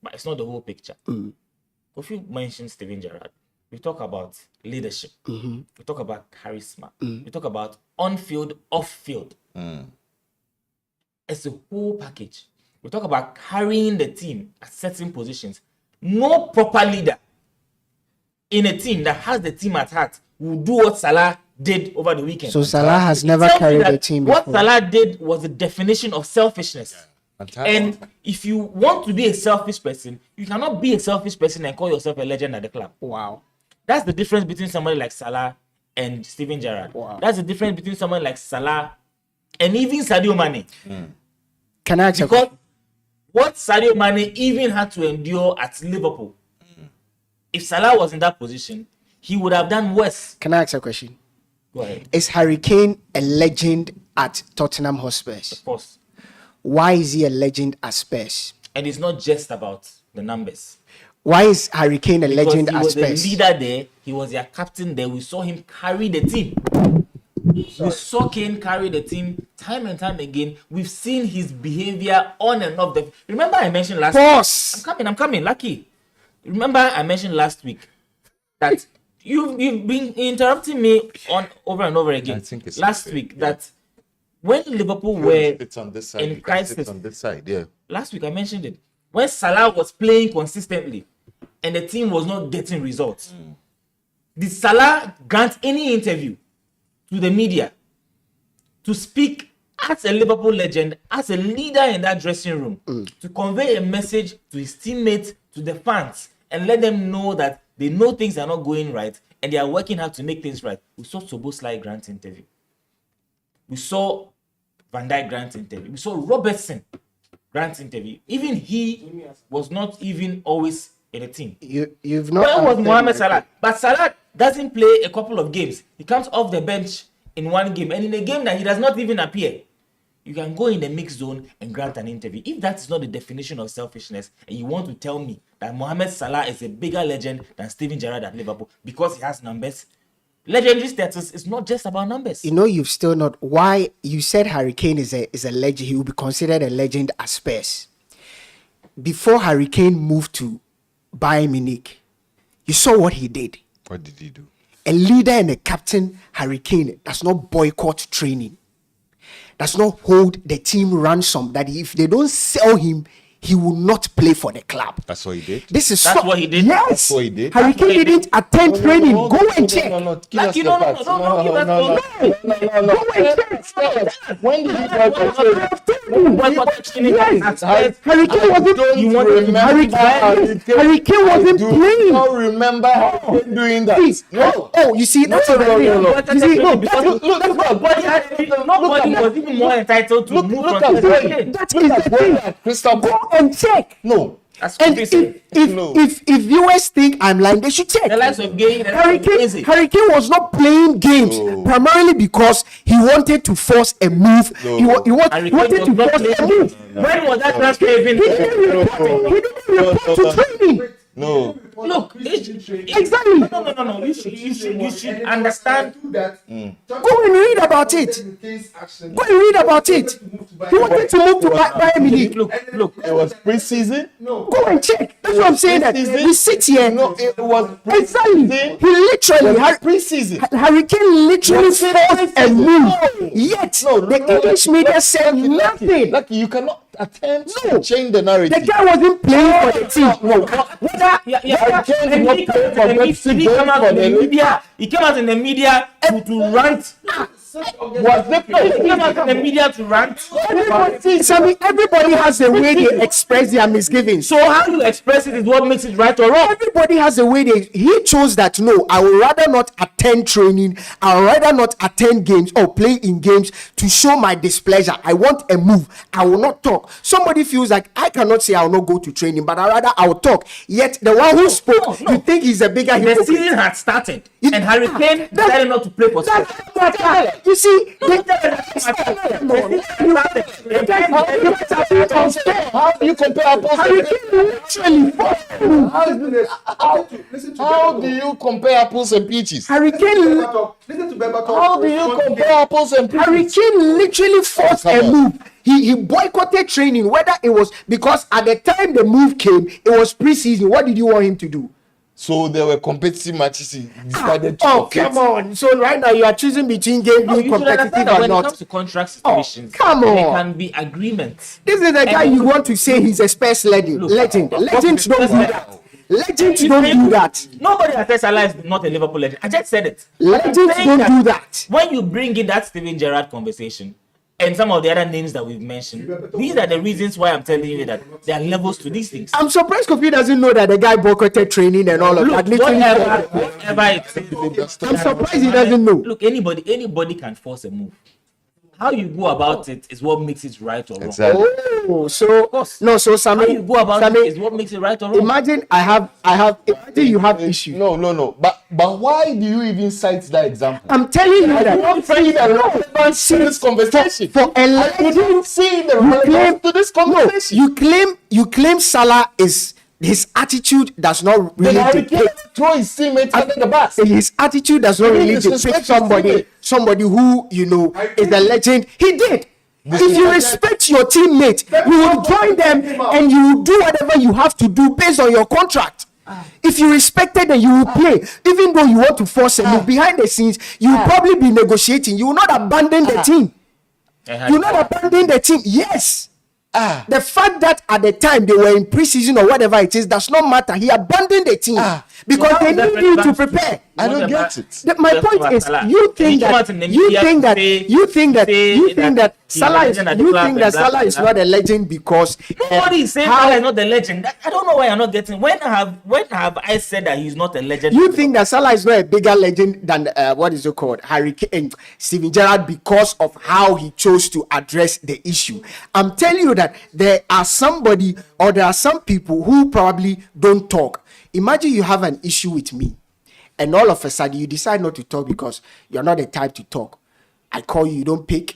but it's not the whole picture. If you mention Steven Gerrard, we talk about leadership, we talk about charisma, we talk about on-field, off-field. It's a whole package. We talk about carrying the team at certain positions. No proper leader in a team that has the team at heart will do what Salah did over the weekend. So Salah has never carried the team before. What Salah did was the definition of selfishness. And if you want to be a selfish person, you cannot be a selfish person and call yourself a legend at the club. Wow. That's the difference between somebody like Salah and Steven Gerrard. Wow. That's the difference between someone like Salah and even Sadio Mane. Can I ask you? Because what Sadio Mane even had to endure at Liverpool, if Salah was in that position, he would have done worse. Can I ask a question? Go ahead. Is Harry Kane a legend at Tottenham Hotspur? Of course. Why is he a legend at Spurs? And it's not just about the numbers. Why is Harry Kane a legend at Spurs? He was the leader there. He was their captain there. We saw him carry the team. We saw Kane carry the team time and time again. We've seen his behavior on and off the. Remember I mentioned last week. I'm coming, Lucky. Remember I mentioned last week that you've been interrupting me on over and over again. I think it's last week that when Liverpool were it's on this side, in crisis. it's on this side, yeah. Last week I mentioned it. When Salah was playing consistently and the team was not getting results, did Salah grant any interview to the media to speak as a Liverpool legend, as a leader in that dressing room, to convey a message to his teammates, to the fans, and let them know that they know things are not going right and they are working hard to make things right? We saw Szoboszlai grant interview. We saw Van Dijk grant interview. We saw Robertson grant interview. Even he was not even always in a team. You've not. Where was Mohamed Salah? But Salah doesn't play a couple of games. He comes off the bench in one game, and in a game that he does not even appear, you can go in the mixed zone and grant an interview. If that is not the definition of selfishness, and you want to tell me that Mohamed Salah is a bigger legend than Steven Gerrard at Liverpool because he has numbers, legendary status is not just about numbers. You know, you've still not. Why you said Harry Kane is a legend? He will be considered a legend at Spurs. Before Harry Kane moved to Bayern Munich, you saw what he did. What did he do? A leader and a captain, Harry Kane, does not boycott training. Does not hold the team ransom that if they don't sell him, he will not play for the club. That's what he did. That's what he did. Yes. That's what he did. Harry Kane didn't attend training. Go and check. Like, no. When did he boycott training? Yes. Harry Kane wasn't. Harry Kane wasn't playing. I don't remember Harry Kane doing that. No. Oh, you see, that's No. You see, Nobody was even more entitled to move Look from at that is the thing. Crystal Go and check. No. That's And confusing. if viewers think I'm lying, they should check. The likes of Gay, Harry Kane was not playing games primarily because he wanted to force a move. No. He wanted to force a move. When was that transfer even? He didn't report to training. No. Look, Exactly. no. You should understand. Go and read about it. He wanted to move to Bayern Munich. Look. It was pre-season. Go and check. That's what I'm saying. That we sit here. No, it was Exactly. pre-season. He literally Pre-season. Harry Kane literally forced a move. Yet the English media said nothing. Like you cannot attempt to change the narrative. The guy wasn't playing for the team. He came out in the media to rant. He came out in the media to rant. Everybody has a way they express their misgivings. So how you express it is what makes it right or wrong. Everybody has a way he chose that no, I would rather not attend training, I would rather not attend games or play in games to show my displeasure. I want a move. I will not talk. Somebody feels like I cannot say I will not go to training, but I will talk. Yet the one who spoke, you think he's a bigger hypocrite. The season had started and Harry Kane decided not to play for Spurs. You see, How do you compare apples and How do you compare apples and peaches? Hurricane. Listen to Beba talk. How do you compare apples and peaches? Hurricane literally forced a move. He boycotted training, whether it was because at the time the move came, it was preseason. What did you want him to do? So there were competitive matches. He decided to Oh, come on. So right now you are choosing between game being competitive or when it not. comes to contract situations, come there on. can be agreements. This is the guy you want to say he's a Spurs legend. Legends don't do that. Legends don't do that. Nobody has said Salah is not a Liverpool legend. I just said it. Legends don't do that. When you bring in that Steven Gerrard conversation and some of the other names that we've mentioned, these are the reasons why I'm telling you that there are levels to these things. I'm surprised Kofi doesn't know that the guy boycotted training and all of that. Whatever it is, I'm surprised he doesn't know. Look, anybody can force a move. How you go about it is what makes it right or wrong. Exactly. Oh, so Sammy, How you go about Sammy, it is what makes it right or wrong. imagine imagine you have issue. No. But why do you even cite that example? I'm telling you that. don't see the relevance to this conversation. For a legend, See the relevance to this conversation. you claim Salah is his attitude does not Then really Harry dictate. Kane throw his teammates under the bus. His attitude does not really disrespect depict his somebody who is a legend. He did. If you respect your teammate, you will join them and you will do whatever you have to do based on your contract. If you respected them, you will play. Even though you want to force a move behind the scenes, you will probably be negotiating. You will not abandon the team. You will not abandon the team. Yes. The fact that at the time they were in preseason or whatever it is does not matter. He abandoned the team because they need you to prepare. I don't get it. My point is, you think that Salah is not a legend because Nobody is saying Salah is not a legend. I don't know why you're not getting. When have I said that he's not a legend? you think that Salah is not a bigger legend than what is it called, Harry Kane, Steven Gerrard, because of how he chose to address the issue. I'm telling you that there are some people who probably don't talk. Imagine you have an issue with me, and all of a sudden you decide not to talk because you're not the type to talk. I call you don't pick.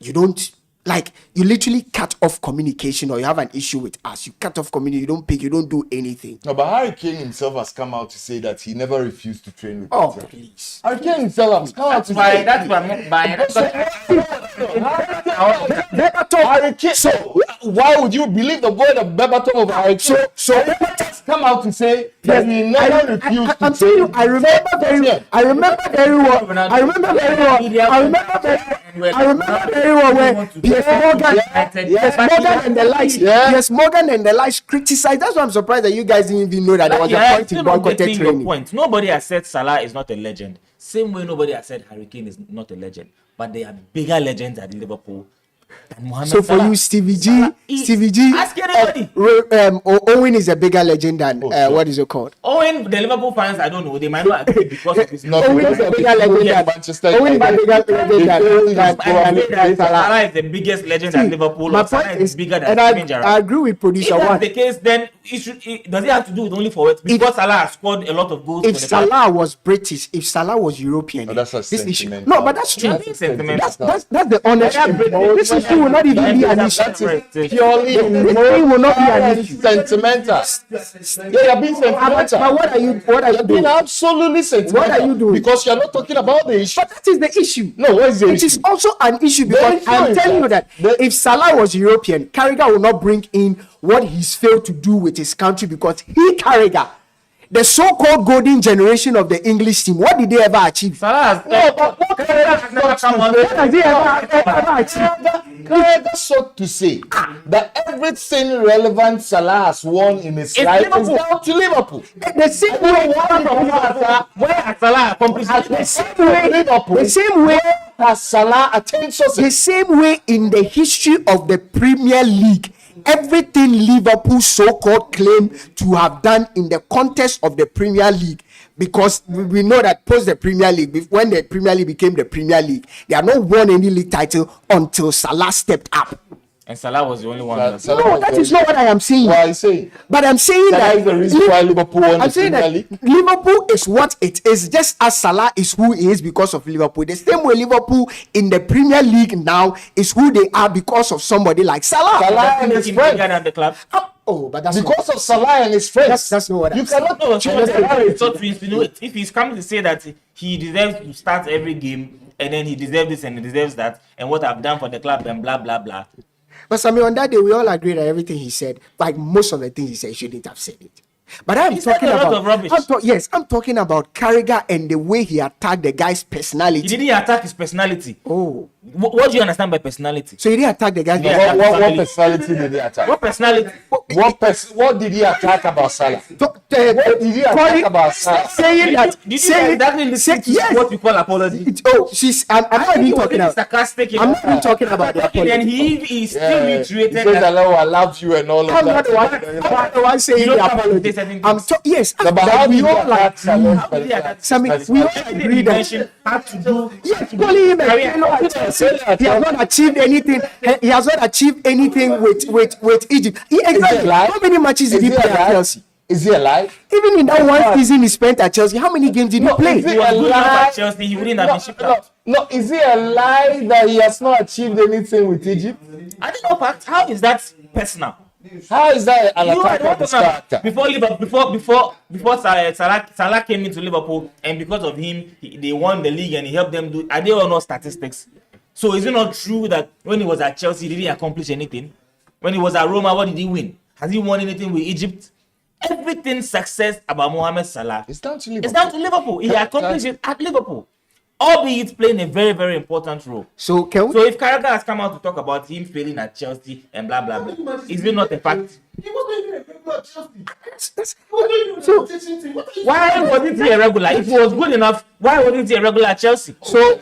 You don't, like, you literally cut off communication, or you have an issue with us. You cut off communication, you don't pick, you don't do anything. No, but Harry Kane himself has come out to say that he never refused to train with Oh, Peter. please. Harry Kane himself has come out to say That's why I'm not buying it. Harry Kane. So why would you believe the word of Bebaton over Harry Kane? So has come out to say that he never refused I'm to telling you, train. I remember very well where Piers Morgan and the likes criticized. That's why I'm surprised that you guys didn't even know that there was a point in boycotted training. Point. Nobody has said Salah is not a legend. Same way nobody has said Harry Kane is not a legend. But they are bigger legends at Liverpool than Mohamed So for Salah. you, Stevie G, Ask anybody. Owen is a bigger legend than what is it called? Owen, the Liverpool fans, I don't know. They might not agree because of his Not Owen is a bigger legend than Manchester Owen is a bigger legend than Salah. Salah is the biggest legend at Liverpool. My Or Salah point is is, bigger than and Steven I Gerrard. agree with If producer that's one. the case, then does it have to do with only forwards? Because Salah has scored a lot of goals. If for the club. Salah was British, if Salah was European, Oh, that's a this issue. sentimental. No, but that's true. That's sentimental. That's the honest Yeah, truth. but- This issue will not even be an issue. That is purely This thing will not be an issue. sentimental. Yeah, you're being sentimental. But what are you You're being doing? absolutely sentimental. What are you doing? Because you're not talking about the issue. But that is the issue. No, what is the It issue? is also an issue The because issue I'm is telling you that if Salah was European, Carragher will not bring in what he's failed to do with his country because Carragher, the so-called golden generation of the English team, what did they ever achieve? Salah has never come on. What has he ever achieved? Carragher sought to say that everything relevant Salah has won in his life is Liverpool. down to Liverpool. The same way, Where has Salah accomplished the same way has Salah attained success. the same way in the history of the Premier League, everything Liverpool so-called claim to have done in the context of the Premier League, because we know that post the Premier League, when the Premier League became the Premier League, they have not won any league title until Salah stepped up. And Salah was the only one. No, that is not what I am saying. What I say? But I'm saying That that is the reason why Liverpool won the I'm saying Premier that League. Liverpool is what it is, just as Salah is who he is because of Liverpool. The same way Liverpool in the Premier League now is who they are because of somebody like Salah. Salah and his friends. Than the club. Oh, but that's Because of Salah and his friends. That's not what you I'm saying. cannot No, change the narrative. if he's coming to say that he deserves to start every game and then he deserves this and he deserves that and what I've done for the club and blah blah blah. But Sammy, on that day, we all agree that everything he said, like most of the things he said, he shouldn't have said it. But I'm He said talking a lot about of rubbish. I'm talking about Carragher and the way he attacked the guy's personality. He didn't attack his personality. Oh, What do you understand by personality? so he didn't attack the guy's Yeah. personality. What personality did he attack? What personality? What did he attack about Salah? What did he attack about Salah? Saying that, Did you saying exactly listen to yes. what we call apology? I'm not even talking about. Sarcastic. I'm not even talking about the And then apology. he still He reiterated says, that. "Hello, I love you," and all of I'm not that. the one saying You don't the have to apology. say certain I'm things. yes. No, but that how did we he all attack Salah? How did he attack Sammy, his we all personality? agree Everything he that. mentioned had to do. Yes, calling him a failure at Chelsea. He has not achieved anything. He has not achieved anything with Egypt. Exactly. alive? How many matches did he play at Chelsea? Is he alive? Even in that one season he spent at Chelsea, how many games did he play? is He it- was good enough lie. at Chelsea. He wouldn't have been shipped out. No, is it a lie that he has not achieved anything with Egypt? I don't know, Pat. How is that personal? How is that an You attack are on his the one character? before Salah came into Liverpool, and because of him, they won the league and he helped them do. Are they all not statistics? So is it not true that when he was at Chelsea, he didn't accomplish anything? When he was at Roma, what did he win? Has he won anything with Egypt? Everything success about Mohamed Salah It's down to is Liverpool. down to Liverpool. He accomplished it at Liverpool, albeit playing a very, very important role. So can we? So if Carragher has come out to talk about him failing at Chelsea and blah blah blah, is it not a fact? He wasn't even a regular at Chelsea. That's- He wasn't even So- a rotating team. What are you Why wasn't he a regular? If he was good enough, why wasn't he a regular at Chelsea? So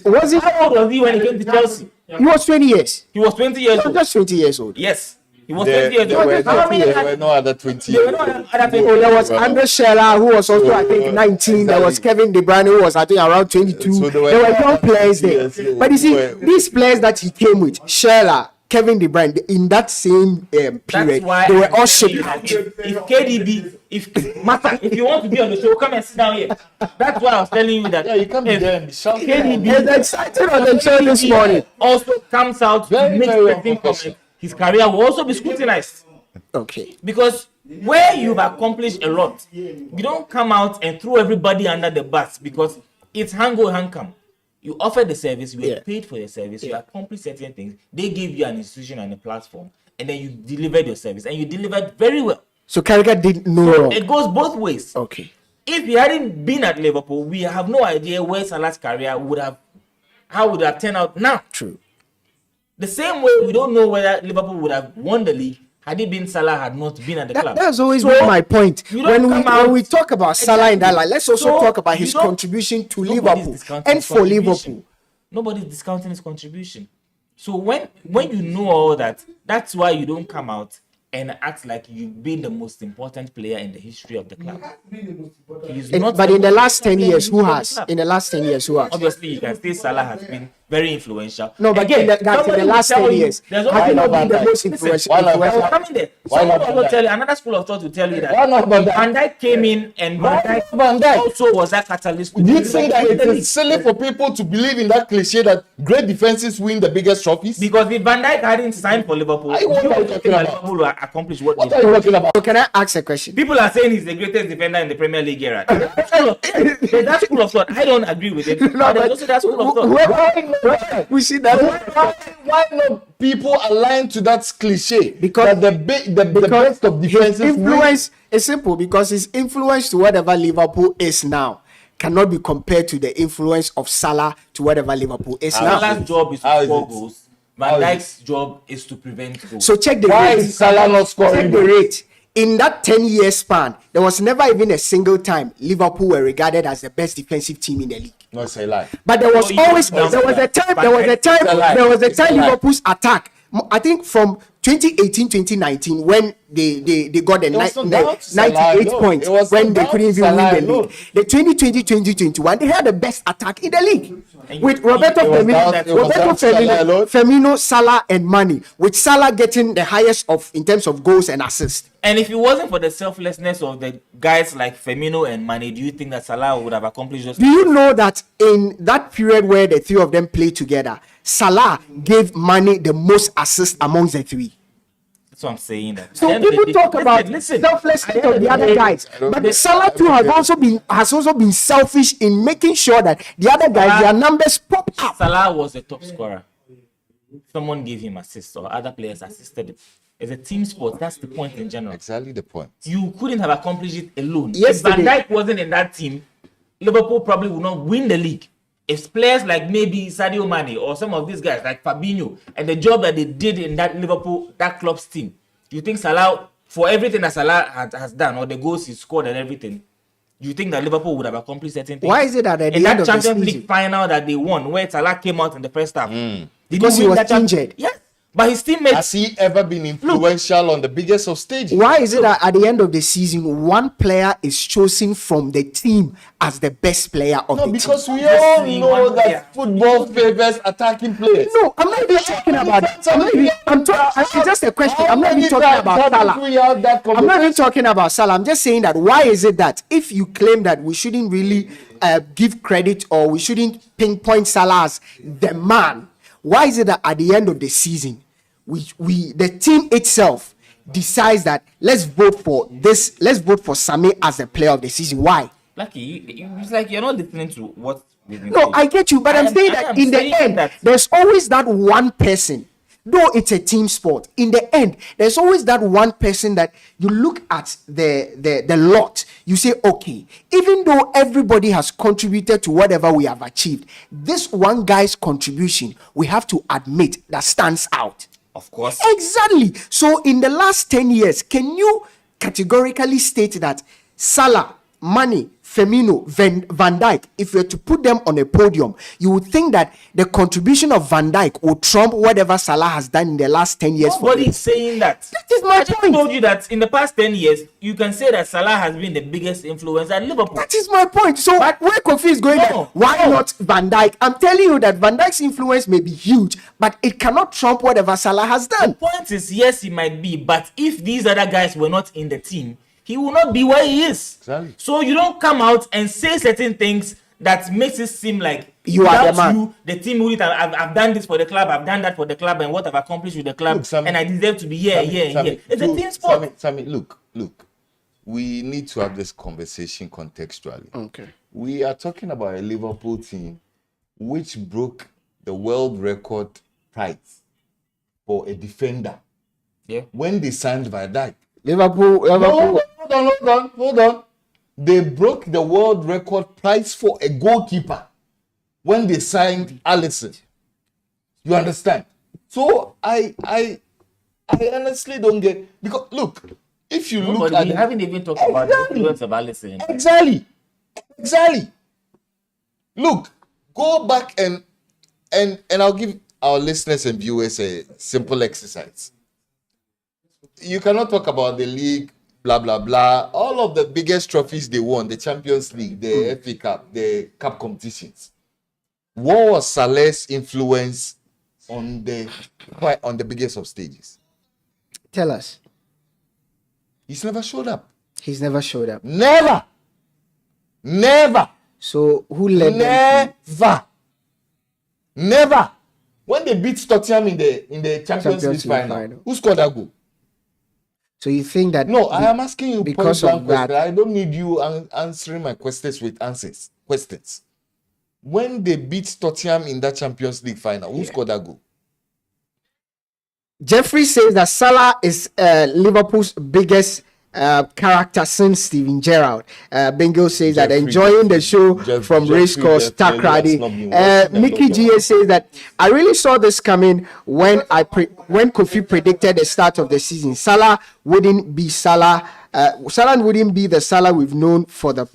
was he? How old was he when he came to Chelsea? He was 20 years. He was 20 years He was old. just 20 years old. Yes, he was There 20 years there old. were How many there were no other 20 there were years. no other people. Oh, there was Andre Scheller, who was also I think 19. There was Kevin De Bruyne, who was I think around 22. So There there were were young players there. yes, yes, But you see, were- these players that he came with, Scheller, Kevin De Bruyne, in that same period, That's why they were I'm all telling you shipped. that if KDB, if you want to be on the show, come and sit down here. That's why I was telling you that. Yeah, you can't be if there and be shouting. KDB He's excited on the show this morning. also comes out to Very, make very well certain professional. comments, his career will also be scrutinized. Okay. Because where you've accomplished a lot, you don't come out and throw everybody under the bus because it's hang-come. You offered the service, you were Yeah. paid for your service, you accomplished certain things, they gave you an institution and a platform, and then you delivered your service, and you delivered very well. So Carragher did no wrong. It goes both ways. Okay. If he hadn't been at Liverpool, we have no idea where Salah's career would have turned out now. True. The same way we don't know whether Liverpool would have won the league had it been Salah had not been at the club. That's always So, been my point. you don't When come we out- talk about Salah in that line, let's also So, talk about you his don't- contribution to Nobody's Liverpool discounting and his for contribution. Liverpool. Nobody's discounting his contribution. So when you know all that, that's why you don't come out and act like you've been the most important player in the history of the club. He's not But the in the most last 10 important years, who player in the has? club. In the last 10 years, who has? Obviously, you can say Salah has been very influential. No, but Again, guys, in somebody the will last tell 10 you- years, there's has always he not been the Van Dijk? most Listen, influential? why not I was Van Dijk? coming there. Why Someone not will Van also Dijk? tell you, another school of thought will tell you that Why not Van Dijk? Van Dijk came in and Why Van Dijk not Van Dijk? also was that catalyst. Do you think that it is silly for people to believe in that cliche that great defenses win the biggest trophies? Because if Van Dijk hadn't signed for Liverpool, What are you you talking think that about? Liverpool will accomplish what What they are did. you talking about? So can I ask a question? People are saying he's the greatest defender in the Premier League era. There's that school of thought. I don't agree with it. But there's also that school of thought. We see that. Why not people align to that cliche? Because- that the best of defenses win. Influence is simple because his influence to whatever Liverpool is now cannot be compared to the influence of Salah to whatever Liverpool is now. Salah's job is How to is score it? goals. How Van is Dijk's job is to prevent goals. So check the Why rate. is Salah not Check scoring? the rate. In that 10-year span, there was never even a single time Liverpool were regarded as the best defensive team in the league. No, it's a lie. But there was So you always don't there was a time But there was a time it's a lie. there was a It's a time lie. Liverpool's attack I think from 2018-2019 when they got the It was not 98 Salah alone. points It was when not they couldn't even Salah win the alone. league. The 2020-2021 they had the best attack in the league And with you- Roberto it was Firmino, that- Roberto Salah alone. Firmino, Salah and Mane, with Salah getting the highest of in terms of goals and assists. And if it wasn't for the selflessness of the guys like Firmino and Mane, do you think that Salah would have accomplished those? Do you know that in that period where the three of them played together, Salah gave Mane the most assists amongst the three? That's what I'm saying. That So at the end of people the day- talk about listen. selflessness of the other guys, but Salah too has also been selfish in making sure that the other guys their numbers pop up. Salah was the top scorer. Someone gave him assists or other players assisted him. It's a team sport. That's the point in general. Exactly the point. You couldn't have accomplished it alone. Yesterday- If Van Dijk wasn't in that team, Liverpool probably would not win the league. If players like maybe Sadio Mane or some of these guys like Fabinho and the job that they did in that Liverpool, that club's team, do you think Salah, for everything that Salah has done or the goals he scored and everything, do you think that Liverpool would have accomplished certain things? Why is it that at the in end that of the Champions season- League final that they won, where Salah came out in the first half, did Because he win was that injured. Yes, but his teammates. Has he ever been influential on the biggest of stages? Why is it that at the end of the season, one player is chosen from the team as the best player of No, the because team? we all see know one player. that football favors attacking players. No, I'm not even talking about it. It's just a question. I'm not even talking about Salah. I'm not even talking about Salah. I'm just saying that why is it that if you claim that we shouldn't really give credit or we shouldn't pinpoint Salah as the man, why is it that at the end of the season, the team itself decides that let's vote for Same as the player of the season? Why? Lucky, it's like you're not listening to what. No, I get you, but I'm saying that in the end, there's always that one person. Though it's a team sport, in the end, there's always that one person that you look at the lot. You say, okay, even though everybody has contributed to whatever we have achieved, this one guy's contribution, we have to admit that stands out. Of course. Exactly. So in the last 10 years, can you categorically state that Salah, Mane, Firmino, Van Dijk, if you were to put them on a podium, you would think that the contribution of Van Dijk would trump whatever Salah has done in the last 10 years. Nobody is saying that. That is my I just point. told you that in the past 10 years, you can say that Salah has been the biggest influence at Liverpool. That is my point. So where Kofi is going, No, why no. not Van Dijk? I'm telling you that Van Dijk's influence may be huge, but it cannot trump whatever Salah has done. Point is, yes, he might be, but if these other guys were not in the team, he will not be where he is. Exactly. So you don't come out and say certain things that makes it seem like You are the without man. you, the team would I've done this for the club, I've done that for the club, and what I've accomplished with the club, Look, Sammy, and I deserve to be here, here. It's a team sport. Sammy, look. We need to have this conversation contextually. Okay. We are talking about a Liverpool team which broke the world record price for a defender Yeah. when they signed Van Dijk. Liverpool. Hold on. They broke the world record price for a goalkeeper when they signed Alisson. You understand? So I honestly don't get, because look, if you look But at we haven't even talked about the influence of Alisson. exactly. Look, go back and I'll give our listeners and viewers a simple exercise. You cannot talk about the league, blah blah blah. All of the biggest trophies they won, the Champions League, the FA Cup, the cup competitions. What was Salah's influence on the biggest of stages? Tell us. He's never showed up. He's never showed up. Never. So who led them? Never. When they beat Tottenham in the Champions League final, who scored that goal? So you think that? No, I am asking you because point of blank that. question. I don't need you answering my questions with answers. Questions. When they beat Tottenham in that Champions League final, who scored that goal? Jeffrey says that Salah is Liverpool's biggest character since Steven Gerrard. Bengal says that Jeffrey, enjoying the show from Jeffrey Racecourse definitely has Takrady. not been watching Mickey the GA says that I really saw this coming when Kofi predicted the start of the season. Salah wouldn't be Salah Salah wouldn't be the Salah we've known for the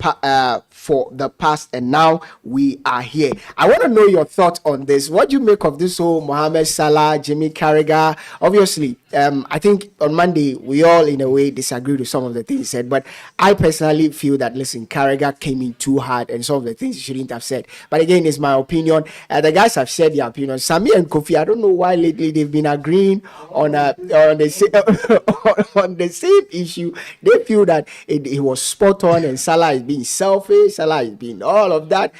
past, and now we are here. I want to know your thoughts on this. What do you make of this whole Mohamed Salah, Jimmy Carragher? Obviously, I think on Monday we all in a way disagree with some of the things he said, but I personally feel that listen, Carragher came in too hard and some of the things he shouldn't have said. But again, it's my opinion. The guys have said their opinion. Sami and Kofi, I don't know why lately they've been agreeing on on the same issue. They feel that it was spot on and Salah is being selfish, Salah is being all of that.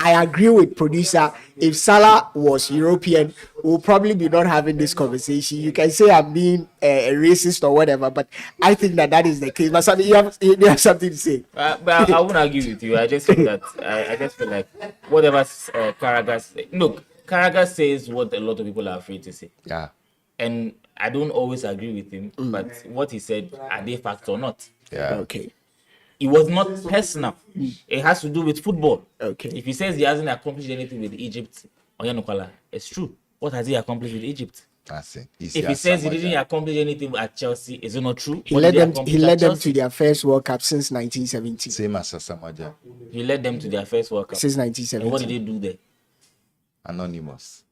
I agree with producer. If Salah was European, we'll probably be not having this conversation. You can say I'm being a racist or whatever, but I think that is the case. But something, you have something to say. But I won't argue with you. I just feel that I just feel like whatever Carragher says. Look, Carragher says what a lot of people are afraid to say. Yeah. And I don't always agree with him, but what he said, are they facts or not? Yeah. Okay. It was not personal. It has to do with football. Okay. If he says he hasn't accomplished anything with Egypt, it's true. What has he accomplished with Egypt? That's it. If he says he didn't accomplish anything at Chelsea, is it not true? He led them to their first World Cup since 1970. Same as Asamaja. He led them to their first World Cup. Since And 1970. what did they do there? Anonymous.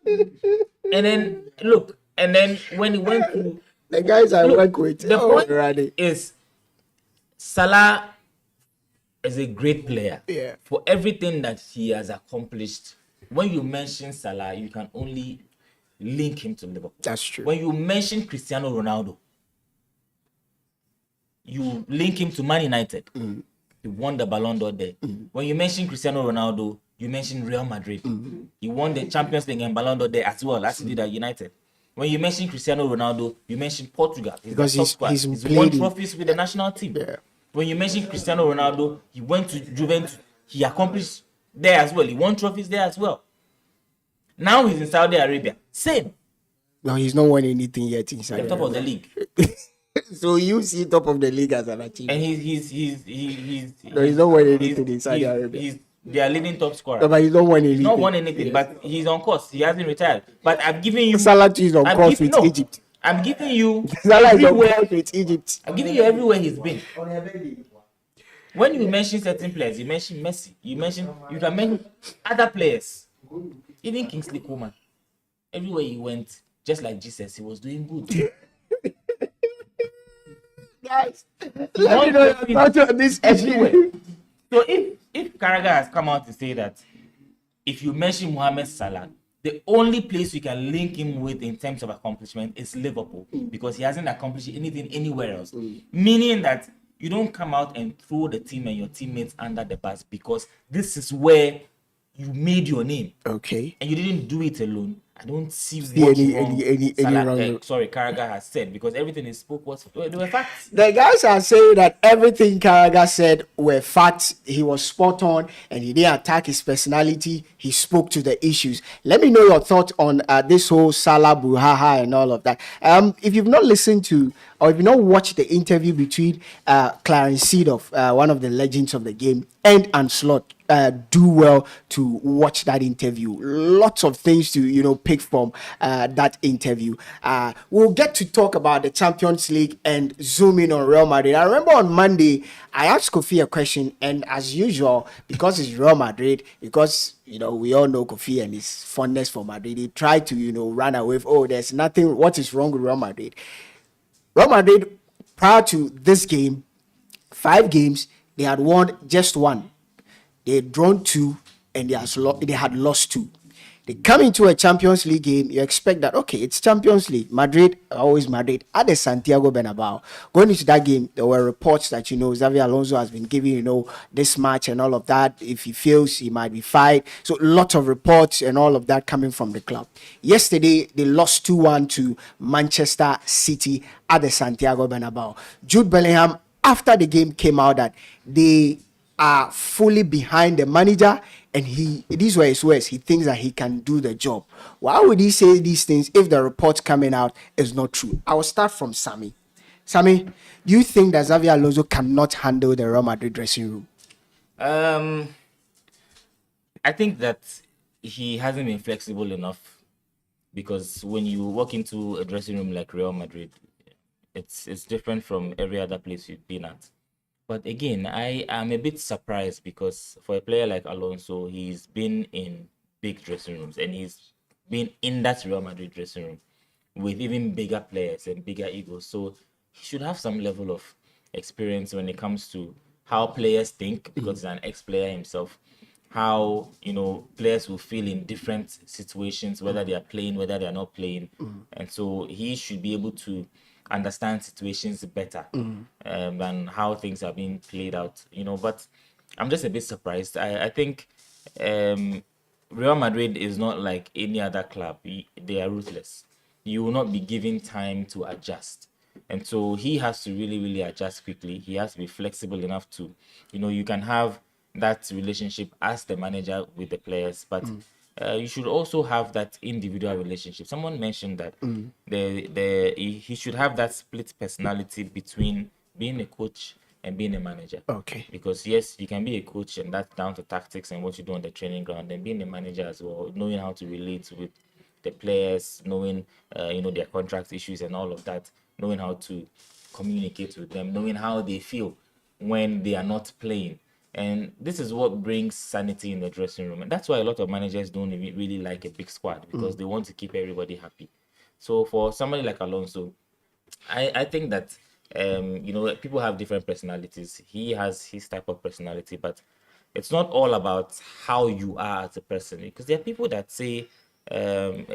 And then look, and then when he went to The guys I work with. the Oh, point Rani. is Salah is a great player. Yeah. For everything that he has accomplished. When you mention Salah, you can only link him to Liverpool. That's true. When you mention Cristiano Ronaldo, you link him to Man United. He won the Ballon d'Or there. When you mention Cristiano Ronaldo, you mention Real Madrid. He won the Champions League and Ballon d'Or there as well as he did at United. When you mention Cristiano Ronaldo, you mention Portugal. Because their top squad. he's He's played won in- trophies with the national team. Yeah. When you mention Cristiano Ronaldo, he went to Juventus. He accomplished there as well. He won trophies there as well. Now he's in Saudi Arabia. Same. No, he's not won anything yet inside. The top of the league. So you see top of the league as an achievement. And he's No, he's not won anything in Saudi Arabia. He's their leading top scorer. No, but he's not won anything. He's not won anything, but he's on course. He hasn't retired. But I'm giving you Salah too is on course with Egypt. I'm giving you Salah is on everywhere. course with Egypt. I'm giving you everywhere he's been. When you mention certain players, you mention Messi. You can mention other players. Even Kingsley Coman. Everywhere he went, just like Jesus, he was doing good. Guys, let me know your thoughts on this Everywhere. issue. So if Carragher has come out to say that if you mention Mohamed Salah, the only place you can link him with in terms of accomplishment is Liverpool because he hasn't accomplished anything anywhere else. Meaning that you don't come out and throw the team and your teammates under the bus because this is where you made your name Okay. and you didn't do it alone. I don't see See what any Salah, wrong. Carragher has said because everything he spoke they were facts. The guys are saying that everything Carragher said were facts. He was spot on and he didn't attack his personality. He spoke to the issues. Let me know your thoughts on this whole Salah Buhaha and all of that. If you've not listened to or if you've not watched the interview between Clarence Seedorf, one of the legends of the game, and Anslot, do well to watch that interview. Lots of things to pick from that interview. We'll get to talk about the Champions League and zoom in on Real Madrid. I remember on Monday I asked Kofi a question, and as usual, because it's Real Madrid, because we all know Kofi and his fondness for Madrid, he tried to run away with, there's nothing, what is wrong with Real Madrid? Real Madrid, prior to this game, 5 games, they had won just 1. They had drawn 2 and they had lost 2. They come into a Champions League game, you expect that, okay, it's Champions League. Madrid, always Madrid, at the Santiago Bernabeu. Going into that game, there were reports that, Xavi Alonso has been giving, this match and all of that. If he fails, he might be fired. So lots of reports and all of that coming from the club. Yesterday, they lost 2-1 to Manchester City at the Santiago Bernabeu. Jude Bellingham, after the game, came out that they are fully behind the manager, and these were his words. He thinks that he can do the job. Why would he say these things if the report coming out is not true? I will start from Sammy. Sammy, do you think that Xavi Alonso cannot handle the Real Madrid dressing room? I think that he hasn't been flexible enough because when you walk into a dressing room like Real Madrid, It's different from every other place you've been at. But again, I am a bit surprised because for a player like Alonso, he's been in big dressing rooms and he's been in that Real Madrid dressing room with even bigger players and bigger egos. So he should have some level of experience when it comes to how players think, because he's an ex-player himself, how players will feel in different situations, whether they are playing, whether they are not playing. And so he should be able to understand situations better, and how things are being played out. But I'm just a bit surprised. I think Real Madrid is not like any other club. They are ruthless. You will not be given time to adjust. And so he has to really, really adjust quickly. He has to be flexible enough to, you can have that relationship as the manager with the players, but you should also have that individual relationship. Someone mentioned that he should have that split personality between being a coach and being a manager. Okay. Because yes, you can be a coach and that's down to tactics and what you do on the training ground, and being a manager as well, knowing how to relate with the players, knowing their contract issues and all of that, knowing how to communicate with them, knowing how they feel when they are not playing. And this is what brings sanity in the dressing room. And that's why a lot of managers don't even really like a big squad, because they want to keep everybody happy. So for somebody like Alonso, I think that people have different personalities. He has his type of personality, but it's not all about how you are as a person, because there are people that say,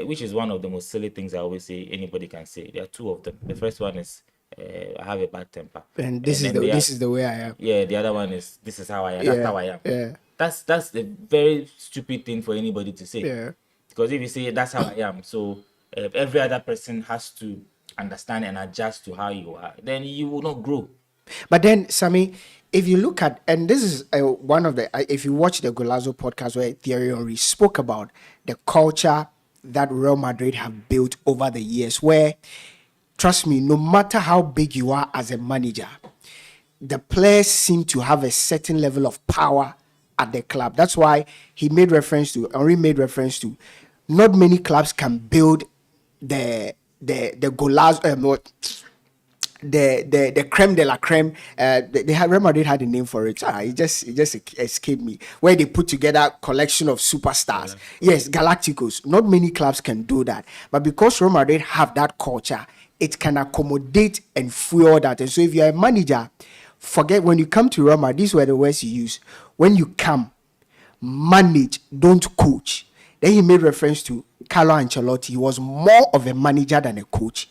which is one of the most silly things I always say anybody can say. There are two of them. The first one is, I have a bad temper, And this is the way I am. yeah. The other one is, this is how I am. That's how I am. Yeah. That's a very stupid thing for anybody to say. Yeah. Because if you say that's how I am, so every other person has to understand and adjust to how you are, then you will not grow. But then, Sammy, if you look at, and this is one of the, if you watch the Golazo podcast where Thierry Henry spoke about the culture that Real Madrid have built over the years, where, trust me, no matter how big you are as a manager, the players seem to have a certain level of power at the club. That's why Henry made reference to, not many clubs can build the Golazo, the creme de la creme. They had, Real Madrid had a name for it. It just escaped me. Where they put together collection of superstars. Yes, Galacticos. Not many clubs can do that, but because Real Madrid have that culture, it can accommodate and fuel that. And so, if you're a manager, forget when you come to Real Madrid. These were the words you use. When you come, manage, don't coach. Then he made reference to Carlo Ancelotti. He was more of a manager than a coach.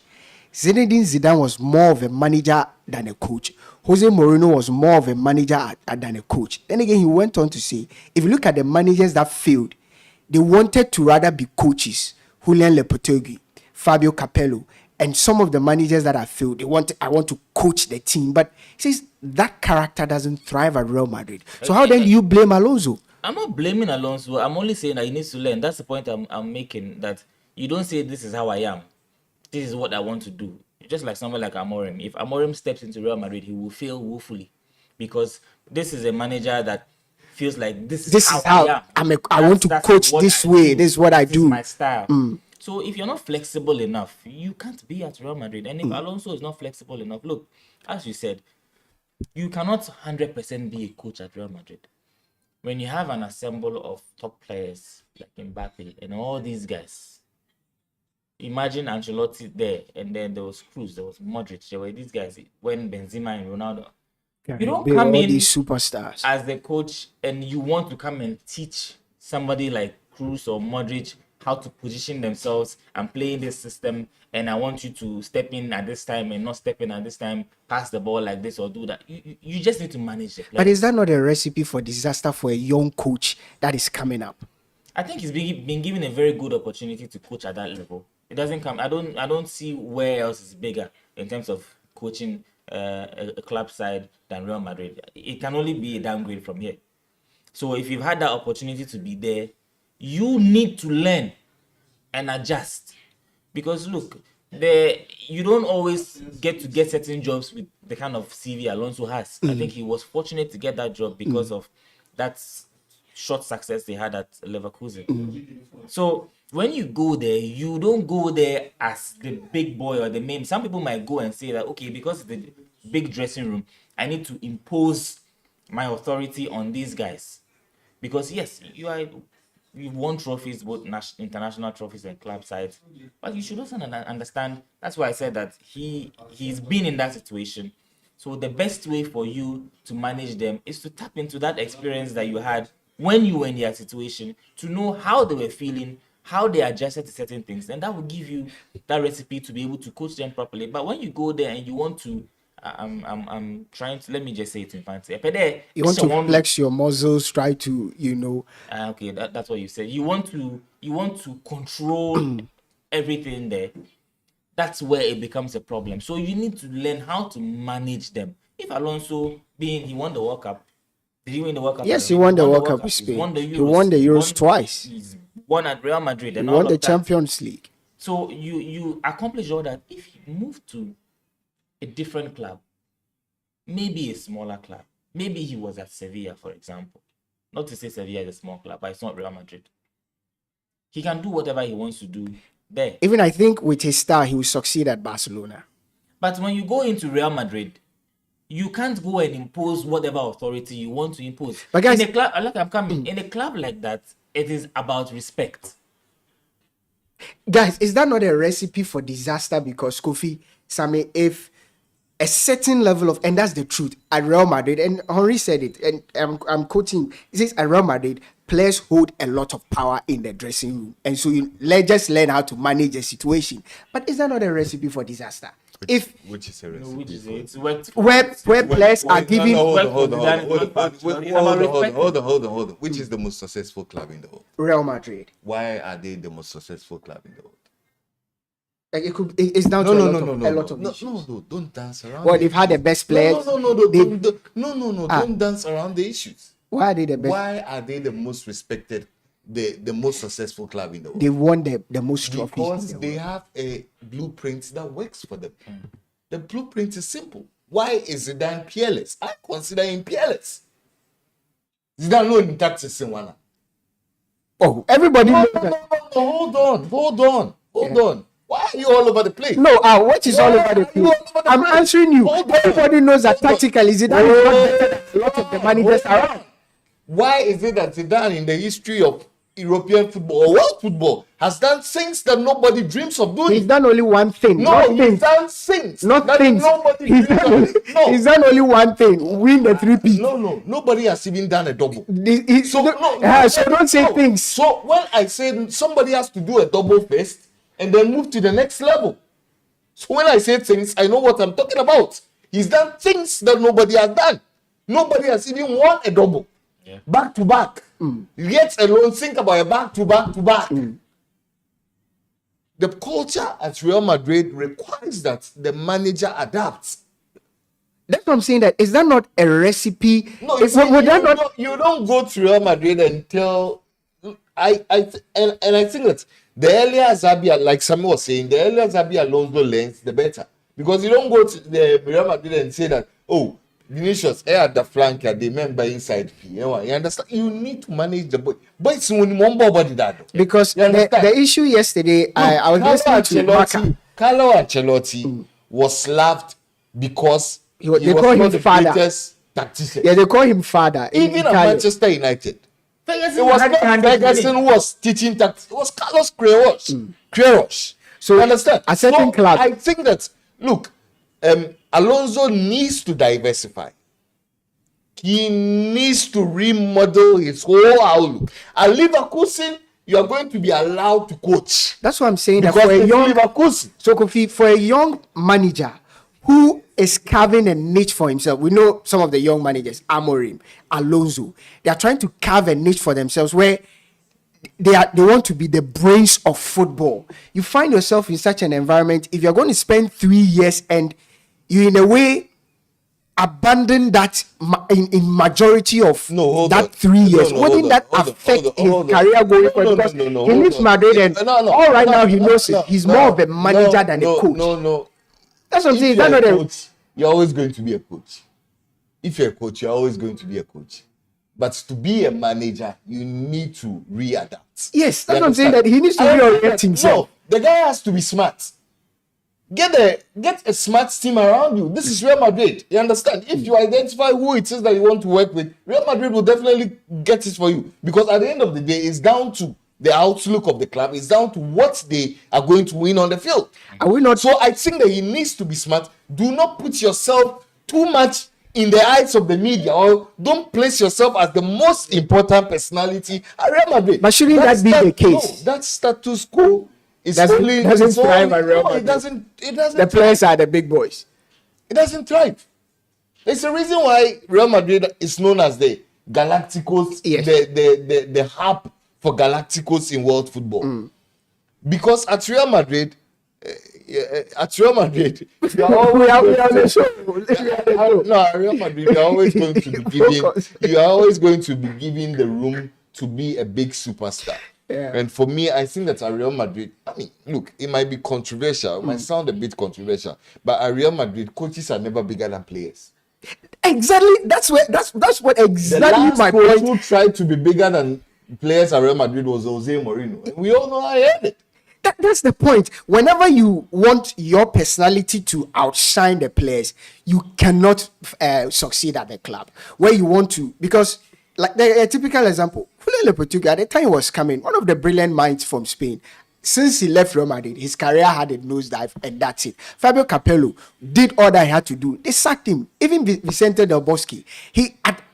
Zinedine Zidane was more of a manager than a coach. Jose Mourinho was more of a manager than a coach. Then again, he went on to say, if you look at the managers that failed, they wanted to rather be coaches. Julian Lopetegui, Fabio Capello, and some of the managers that have failed, I want to coach the team. But he says that character doesn't thrive at Real Madrid. So how then do you blame Alonso? I'm not blaming Alonso. I'm only saying that he needs to learn. That's the point I'm making. That you don't say this is how I am. This is what I want to do. Just like someone like Amorim. If Amorim steps into Real Madrid, he will fail woefully, because this is a manager that feels like this is how I am. I want to coach this way. This is what I do. This is my style. So if you're not flexible enough, you can't be at Real Madrid. And if Alonso is not flexible enough, look, as you said, you cannot 100% be a coach at Real Madrid. When you have an ensemble of top players like Mbappe and all these guys, imagine Ancelotti there, and then there was Cruz, there was Modric, there were these guys, when Benzema and Ronaldo. You don't come all in these superstars as the coach and you want to come and teach somebody like Cruz or Modric how to position themselves and play in this system, and I want you to step in at this time and not step in at this time, pass the ball like this or do that. You just need to manage the players. But is that not a recipe for disaster for a young coach that is coming up? I think he's been given a very good opportunity to coach at that level. It doesn't come. I don't see where else is bigger in terms of coaching a club side than Real Madrid. It can only be a downgrade from here. So if you've had that opportunity to be there, you need to learn and adjust. Because look, you don't always get certain jobs with the kind of CV Alonso has. I think he was fortunate to get that job because of that short success they had at Leverkusen. So when you go there, you don't go there as the big boy or the main. Some people might go and say that, okay, because it's the big dressing room, I need to impose my authority on these guys. Because yes, you've won trophies, both international trophies and club sides, but you should also understand. That's why I said that he's been in that situation. So the best way for you to manage them is to tap into that experience that you had when you were in their situation, to know how they were feeling, how they adjusted to certain things, and that will give you that recipe to be able to coach them properly. But when you go there and you want to, I'm trying to, let me just say it in fancy. You want to flex your muscles, try to, okay, that's what you said. You want to control everything there. That's where it becomes a problem. So you need to learn how to manage them. If Alonso, he won the World Cup. Did he win the World Cup? Yes, he won the World Cup with Spain. He won the Euros twice. He's won at Real Madrid. He won the Champions League. So you accomplish all that. If you move to a different club, maybe a smaller club, maybe he was at Sevilla, for example. Not to say Sevilla is a small club, but it's not Real Madrid. He can do whatever he wants to do there. Even I think with his style, he will succeed at Barcelona. But when you go into Real Madrid, you can't go and impose whatever authority you want to impose. But guys, in a club, in a club like that, it is about respect. Guys, is that not a recipe for disaster? Because Kofi, Sammy, if a certain level of, and that's the truth, at Real Madrid, and Henry said it, and I'm quoting, he says at Real Madrid, players hold a lot of power in the dressing room. And so just learn how to manage the situation. But is that not a recipe for disaster? Which is a recipe? It's worked where players are giving... Hold on. Which is the most successful club in the world? Real Madrid. Why are they the most successful club in the world? Like it's down to a lot of issues. No, don't dance around. Well, they've had the best players. Don't dance around the issues. Why are they the best? Why are they the most respected, the most successful club in the world? They won the most trophies. Because they have a blueprint that works for them. The blueprint is simple. Why is Zidane peerless? I consider him peerless. Zidane no in tactics in one. Oh, everybody. No, hold on. Why are you all over the place? No, what is all over the place? I'm answering you. Everybody knows that tactically Zidane is not better than a lot of the managers around. Why is it that Zidane in the history of European football or world football has done things that nobody dreams of doing? He's done only one thing. He's done things. Not that things. Nobody dreams of. No. He's done only one thing. Win the 3-peat. No. Nobody has even done a double. So don't say things. So when I say somebody has to do a double first and then move to the next level. So when I say things, I know what I'm talking about. He's done things that nobody has done. Nobody has even won a double. Yeah. Back to back. Yet alone think about a back to back. The culture at Real Madrid requires that the manager adapts. That's what I'm saying. That is that not a recipe? No, you don't go to Real Madrid and tell. I think that the earlier Xabi, like Samuel was saying, the earlier Xabi Alonso learns, the better. Because you don't go to the Real Madrid and say that, oh, Vinicius, at the flank, they remember inside. You understand? You need to manage the boy. But it's one body that. Because the issue yesterday, I was listening to Carlo Ancelotti was loved because they call him father. Tactician. Yeah, they call him father. Even at Manchester United. It was not Ferguson who was teaching tactics. It was Carlos Queiroz. So you understand? A certain club. I think that, look, Alonso needs to diversify. He needs to remodel his whole outlook. At Leverkusen, you are going to be allowed to coach. That's what I'm saying. Because that for a young Leverkusen. So Kofi, for a young manager who is carving a niche for himself, we know some of the young managers, Amorim, Alonso, they are trying to carve a niche for themselves where they want to be the brains of football. You find yourself in such an environment, if you're going to spend 3 years and you in a way abandon that in majority of that 3 years, wouldn't that affect his career going forward? Because he leaves Madrid and all right now he knows it. He's more of a manager than a coach. That's what I'm saying. You're always going to be a coach. If you're a coach, you're always going to be a coach. But to be a manager, you need to readapt. Yes, that's You what I'm saying. understand? That he needs to I reorient understand. himself. No, the guy has to be smart. Get a smart team around you. This is Real Madrid. You understand? If you identify who it is that you want to work with, Real Madrid will definitely get it for you. Because at the end of the day, it's down to the outlook of the club. It's down to what they are going to win on the field. Are we not? So I think that he needs to be smart. Do not put yourself too much in the eyes of the media, or don't place yourself as the most important personality at Real Madrid. But shouldn't that be the case? No, that status quo is Doesn't it's thrive at Real no, Madrid. it doesn't. It doesn't. The players are the big boys. It doesn't thrive. There's a reason why Real Madrid is known as the Galacticos, Yes. the hub for Galacticos in world football. Because at Real Madrid, you are always no, at Real Madrid, you are always going to be given the room to be a big superstar. Yeah. And for me, I think that at Real Madrid, I mean, look, it might be controversial, it might sound a bit controversial, but at Real Madrid, coaches are never bigger than players. Exactly. That's what The exactly last my coach point. who tried to be bigger than players at Real Madrid was Jose Mourinho. And we all know how he ended. That's the point. Whenever you want your personality to outshine the players, you cannot succeed at the club. Where you want to, because like a typical example, Julio Lopetegui, at the time he was coming, one of the brilliant minds from Spain. Since he left Real Madrid, his career had a nosedive, and that's it. Fabio Capello did all that he had to do. They sacked him. Even Vicente Del Bosque,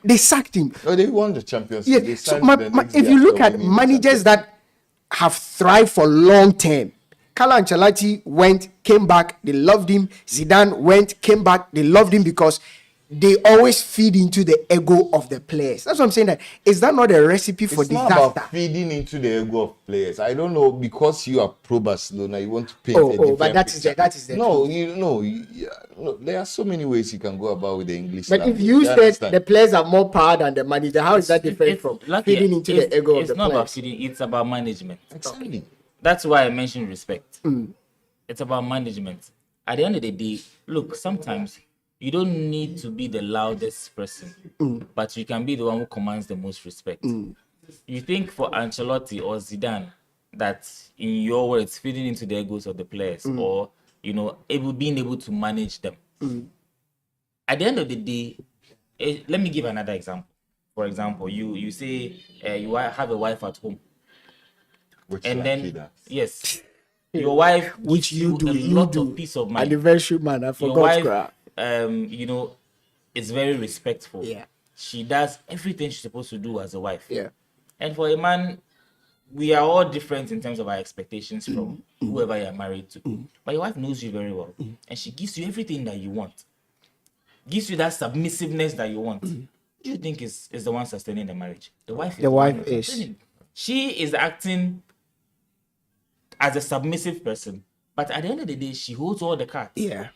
they sacked him. No, they won the Champions League. They Yeah. So signed the next if year you look after at winning the managers Champions that have thrived for long term, Carlo Ancelotti went, came back, they loved him. Zidane went, came back, they loved him because they always feed into the ego of the players. That's what I'm saying. That is that not a recipe for It's not disaster? about feeding into the ego of players. I don't know, because you are pro Barcelona, you want to paint a Oh, different but that is picture. that is the No, truth. no, there are so many ways you can go about with the English But if language. you said understand? the players are more power than the manager, how is that different It's from lucky, feeding into the ego of it's the not about players? feeding, it's about management. Exactly. That's why I mentioned respect. It's about management. At the end of the day, look, sometimes you don't need to be the loudest person, but you can be the one who commands the most respect. You think for Ancelotti or Zidane that, in your words, feeding into the egos of the players, or being able to manage them. At the end of the day, let me give another example. For example, you say you have a wife at home, Which and lucky then that. yes, your wife Which gives you do, a you lot do. of peace of mind. Anniversary man, I Your forgot. wife, Crap. is very respectful. Yeah. She does everything she's supposed to do as a wife. Yeah. And for a man, we are all different in terms of our expectations from whoever you're married to. But your wife knows you very well, and she gives you everything that you want. Gives you that submissiveness that you want. Do you think is the one sustaining the marriage? The wife is. The wife one is. sustaining. She is acting as a submissive person, but at the end of the day, she holds all the cards. Yeah.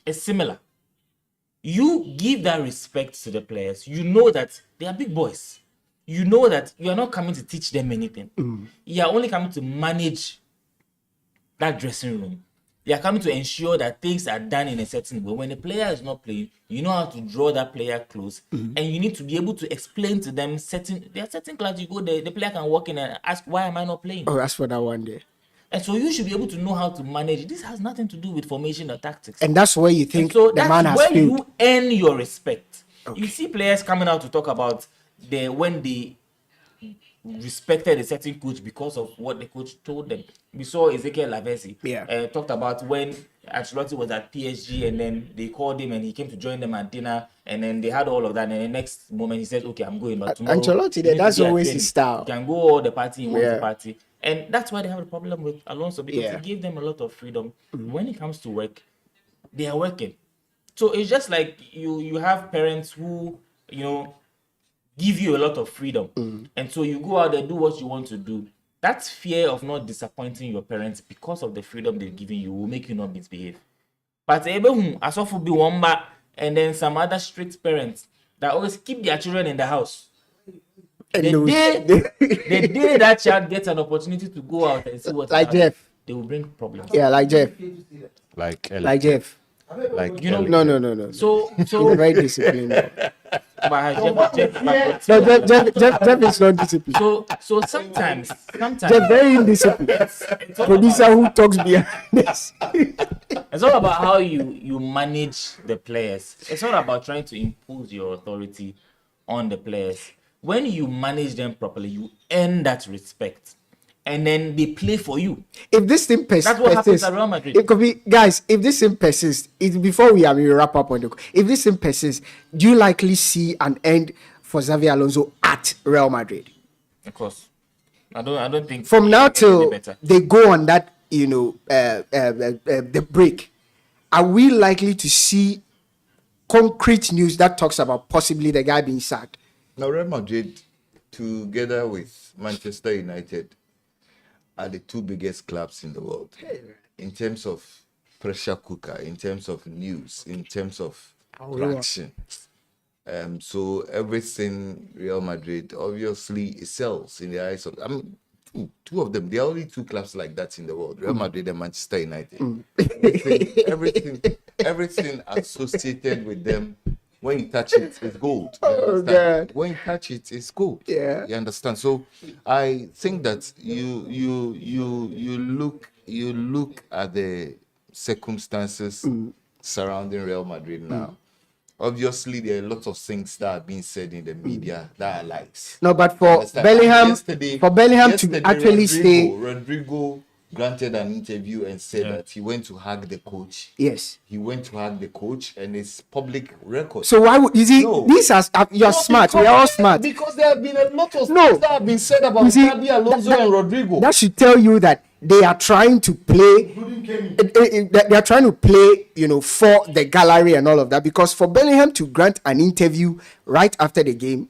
It's similar. You give that respect to the players. You know that they are big boys. You know that you are not coming to teach them anything. You are only coming to manage that dressing room. You are coming to ensure that things are done in a certain way. When the player is not playing, you know how to draw that player close, and you need to be able to explain to them there are certain clubs you go there, the player can walk in and ask, why am I not playing? Oh, that's for that one day. And so you should be able to know how to manage. This has nothing to do with formation or tactics. And that's where you think So the that's man has where failed. you earn your respect. You see players coming out to talk about when they respected a certain coach because of what the coach told them. We saw Ezekiel Lavezzi talked about when Ancelotti was at PSG, and then they called him and he came to join them at dinner, and then they had all of that, and the next moment he said, okay, I'm going, but tomorrow Ancelotti, you need to that's be at always training. his style. You can go all the party in Yeah. one party. And that's why they have a problem with Alonso, because Yeah. he gave them a lot of freedom. When it comes to work, they are working. So it's just like you have parents who, give you a lot of freedom. And so you go out there, do what you want to do. That fear of not disappointing your parents because of the freedom they've given you will make you not misbehave. But as often be one back, and then some other strict parents that always keep their children in the house. And The those- day that child gets an opportunity to go out and see what's Like out there, Jeff. they will bring problems. Yeah, like Jeff. Like Like Jeff. Like You know, No. So He's very disciplined. but Jeff is not disciplined. so sometimes Jeff very indisciplined. it's all Producer about, who talks behind this. it's all about how you manage the players. It's all about trying to impose your authority on the players. When you manage them properly, you earn that respect, and then they play for you. If this thing That's what happens at Real Madrid. it could be, guys. If this thing persists, it before we wrap up on the. If this thing persists, do you likely see an end for Xavi Alonso at Real Madrid? Of course, I don't think From now it gets any till better. they go on that, the break, are we likely to see concrete news that talks about possibly the guy being sacked? Now, Real Madrid, together with Manchester United, are the two biggest clubs in the world in terms of pressure cooker, in terms of news, in terms of traction. So everything Real Madrid obviously it sells in the eyes of. I mean, two of them. There are only two clubs like that in the world: Real Madrid and Manchester United. Everything associated with them. When you touch it, it's gold. You understand? When you touch it, it's gold. Yeah. You understand? So I think that you look at the circumstances surrounding Real Madrid now. Obviously, there are a lot of things that are being said in the media that are lies. No, but for Understand? Bellingham, Yesterday, to actually stay, Rodrigo granted an interview and said that he went to hug the coach. yes. He went to hug the coach, and it's public record. So why would you see? No. These are you're smart. We are all smart. Because there have been a lot of No. things that have been said about You see, Xabi Alonso and Rodrigo. That should tell you that they are trying to play. They are trying to play, for the gallery and all of that. Because for Bellingham to grant an interview right after the game,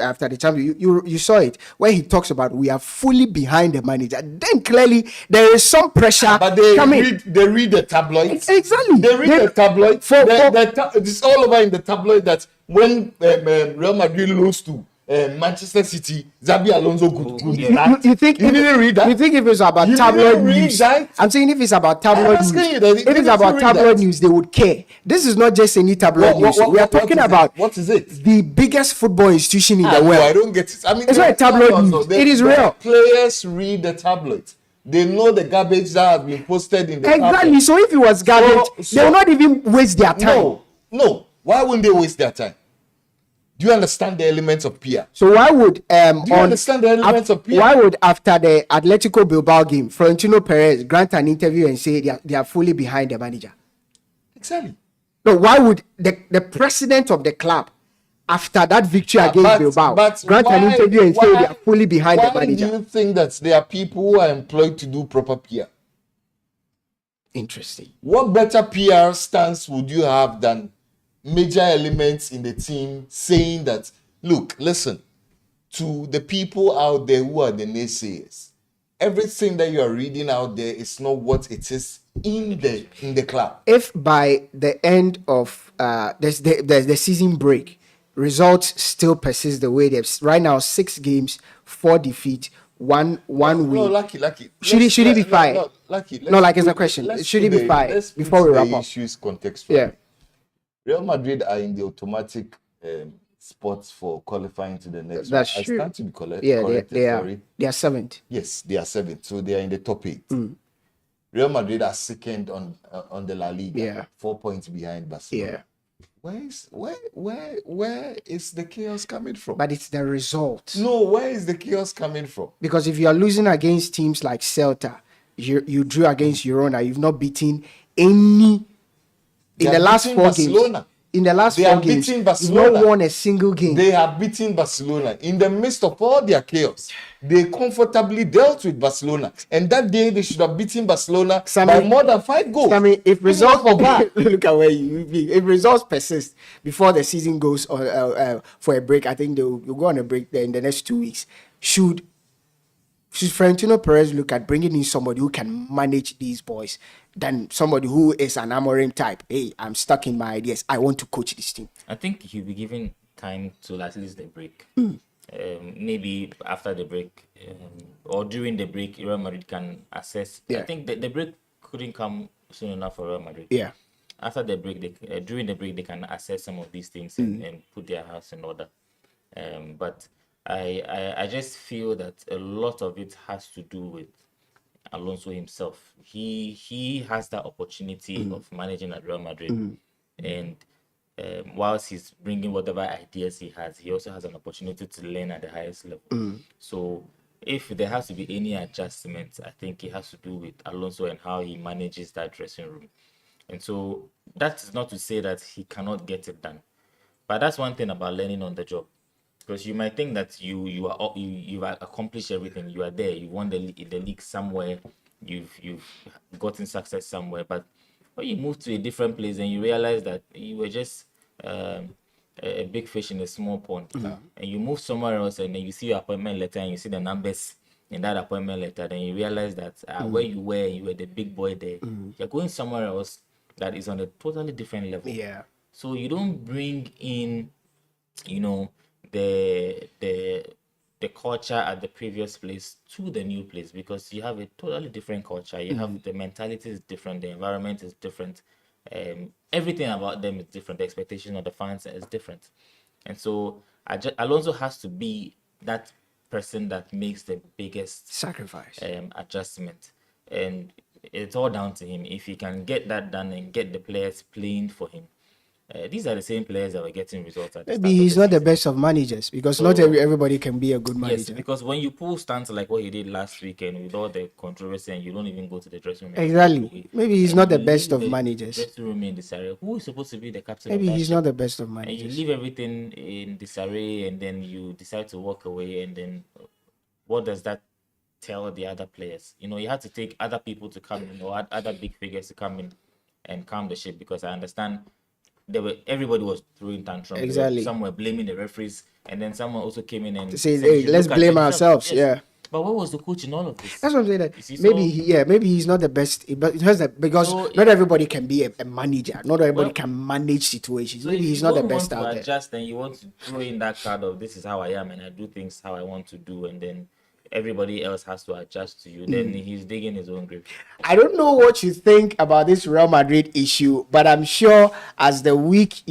after the champion, you saw it where he talks about we are fully behind the manager. Then clearly there is some pressure But they coming. read the tabloids. Exactly. They read the tabloids. It's all over in the tabloid that when Real Madrid lose to Manchester City, Xabi Alonso could You think you didn't read that? You think if it's about You tabloid didn't read news? that? I'm saying if it's about tabloid asking news, you that. if it's Didn't about you read tabloid that? news, they would care. This is not just any tabloid news. We are talking about what is it? the biggest football institution in the No, I world. don't get it. I mean, It's not a tabloid news. It is real. Players read the tabloids. They know the garbage that has been posted in the Exactly. tabloids. So if it was garbage, they will not even waste their time. No. Why wouldn't they waste their time? Do you understand the elements of PR? So why would understand the elements of PR? why would after the Atletico Bilbao game, Florentino Perez grant an interview and say they are fully behind the manager? Exactly. No, why would the president of the club, after that victory against Bilbao, grant an interview and say they are fully behind the Why manager? do you think that there are people who are employed to do proper PR? Interesting. What better PR stance would you have than major elements in the team saying that, look, listen, to the people out there who are the naysayers, everything that you are reading out there is not what it is in the club. If by the end of the season break, results still persist the way they've right now, 6 games, 4 defeats, one win. No, Lucky. Should he be fired? No, Lucky. No, like it's a question. Should he be fired before we wrap up? Issues contextually. Yeah. Real Madrid are in the automatic spots for qualifying to the next That's round. true. I stand to be corrected. They are. Sorry. They are 7th. Yes, they are 7th, so they are in the top 8. Real Madrid are second on the La Liga, Yeah. 4 points behind Barcelona. Yeah. Where is the chaos coming from? But it's the result. No, where is the chaos coming from? Because if you are losing against teams like Celta, you drew against Girona, you've not beaten any in They the are last beating 4 Barcelona. games. In the last They 4 are games, beating you've Barcelona. not won a single game. They have beaten Barcelona. In the midst of all their chaos, they comfortably dealt with Barcelona. And that day, they should have beaten Barcelona by more than 5 goals. I mean, if results for that. look at where you be. If results persist before the season goes on for a break, I think you'll go on a break there in the next 2 weeks. Should Florentino Perez look at bringing in somebody who can manage these boys than somebody who is an Amorim type? Hey, I'm stuck in my ideas. I want to coach this team. I think he'll be given time to at least the break. Maybe after the break or during the break, Real Madrid can assess. Yeah. I think the break couldn't come soon enough for Real Madrid. Yeah. after the break, during the break, they can assess some of these things and put their house in order. But I just feel that a lot of it has to do with Alonso himself. He has that opportunity of managing at Real Madrid, and whilst he's bringing whatever ideas he has, he also has an opportunity to learn at the highest level. So if there has to be any adjustments, I think it has to do with Alonso and how he manages that dressing room. And so that is not to say that he cannot get it done, but that's one thing about learning on the job. Because you might think that you've accomplished everything, you are there, you won the league somewhere, you've gotten success somewhere, but when you move to a different place and you realize that you were just a big fish in a small pond, and you move somewhere else and then you see your appointment letter and you see the numbers in that appointment letter, then you realize that where you were the big boy there, you're going somewhere else that is on a totally different level. Yeah. So you don't bring in, you know, the culture at the previous place to the new place, because you have a totally different culture. You have the mentality is different, the environment is different, everything about them is different. The expectation of the fans is different, and so Alonso has to be that person that makes the biggest Sacrifice. adjustment, and it's all down to him. If he can get that done and get the players playing for him, these are the same players that were getting results at the Maybe start he's of the not the season. best of managers, because So- not everybody can be a good Yes, manager. because when you pull stunts like what he did last weekend with all the controversy and you don't even go to the dressing room. and Exactly. walk away, Maybe he's and not the you best leave of the managers. Dressing room in disarray. Who is supposed to be the captain? Maybe of that he's ship? not the best of And you managers. leave everything in disarray, and then you decide to walk away, and then what does that tell the other players? You know, you have to take other people to come in, or other big figures to come in and calm the ship, because I understand everybody was throwing tantrums. Exactly. Some were blaming the referees, and then someone also came in and To say, said, hey, "You should let's look at blame themselves." ourselves. Yes. Yeah. But what was the coach in all of this? That's what I'm saying. That You see, maybe so- maybe he's not the best, but because So, not everybody can be a manager. Not everybody Well, can manage situations. So Maybe if he's you not the don't best want out to there. adjust, and you want to throw in that card of this is how I am and I do things how I want to do, and then everybody else has to adjust to you, then he's digging his own grave. I don't know what you think about this Real Madrid issue, but I'm sure as the week,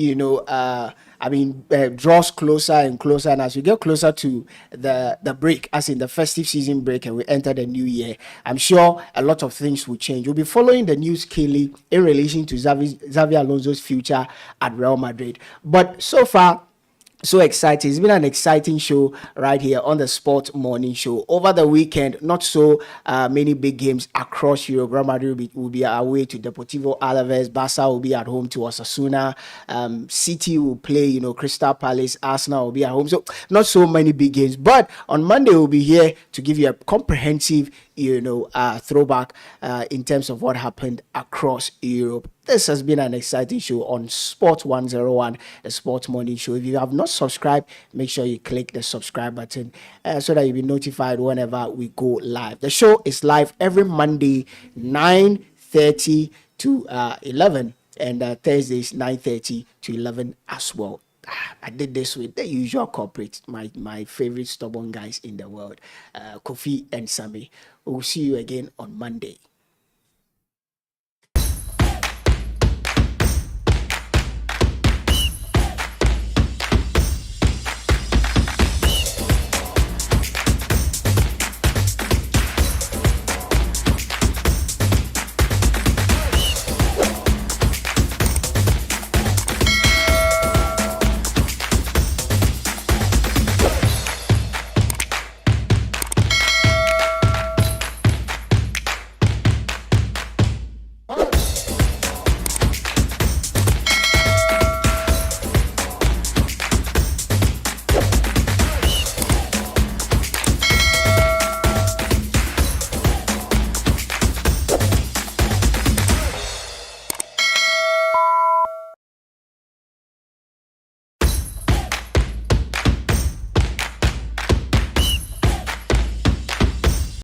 draws closer and closer, and as we get closer to the break, as in the festive season break, and we enter the new year, I'm sure a lot of things will change. We'll be following the news keenly in relation to Xavi Alonso's future at Real Madrid. But so far, so exciting. It's been an exciting show right here on the Sport Morning Show. Over the weekend, not so many big games across Europe. Real Madrid will be away to Deportivo Alaves. Barca will be at home to Osasuna. City will play, Crystal Palace. Arsenal will be at home. So not so many big games. But on Monday, we'll be here to give you a comprehensive, throwback in terms of what happened across Europe. This has been an exciting show on Sport 101, the Sport Morning Show. If you have not subscribed, make sure you click the subscribe button so that you'll be notified whenever we go live. The show is live every Monday, 9:30 to 11, and Thursdays, 9:30 to 11 as well. I did this with the usual corporate, my favorite stubborn guys in the world, Kofi and Sammy. We'll see you again on Monday.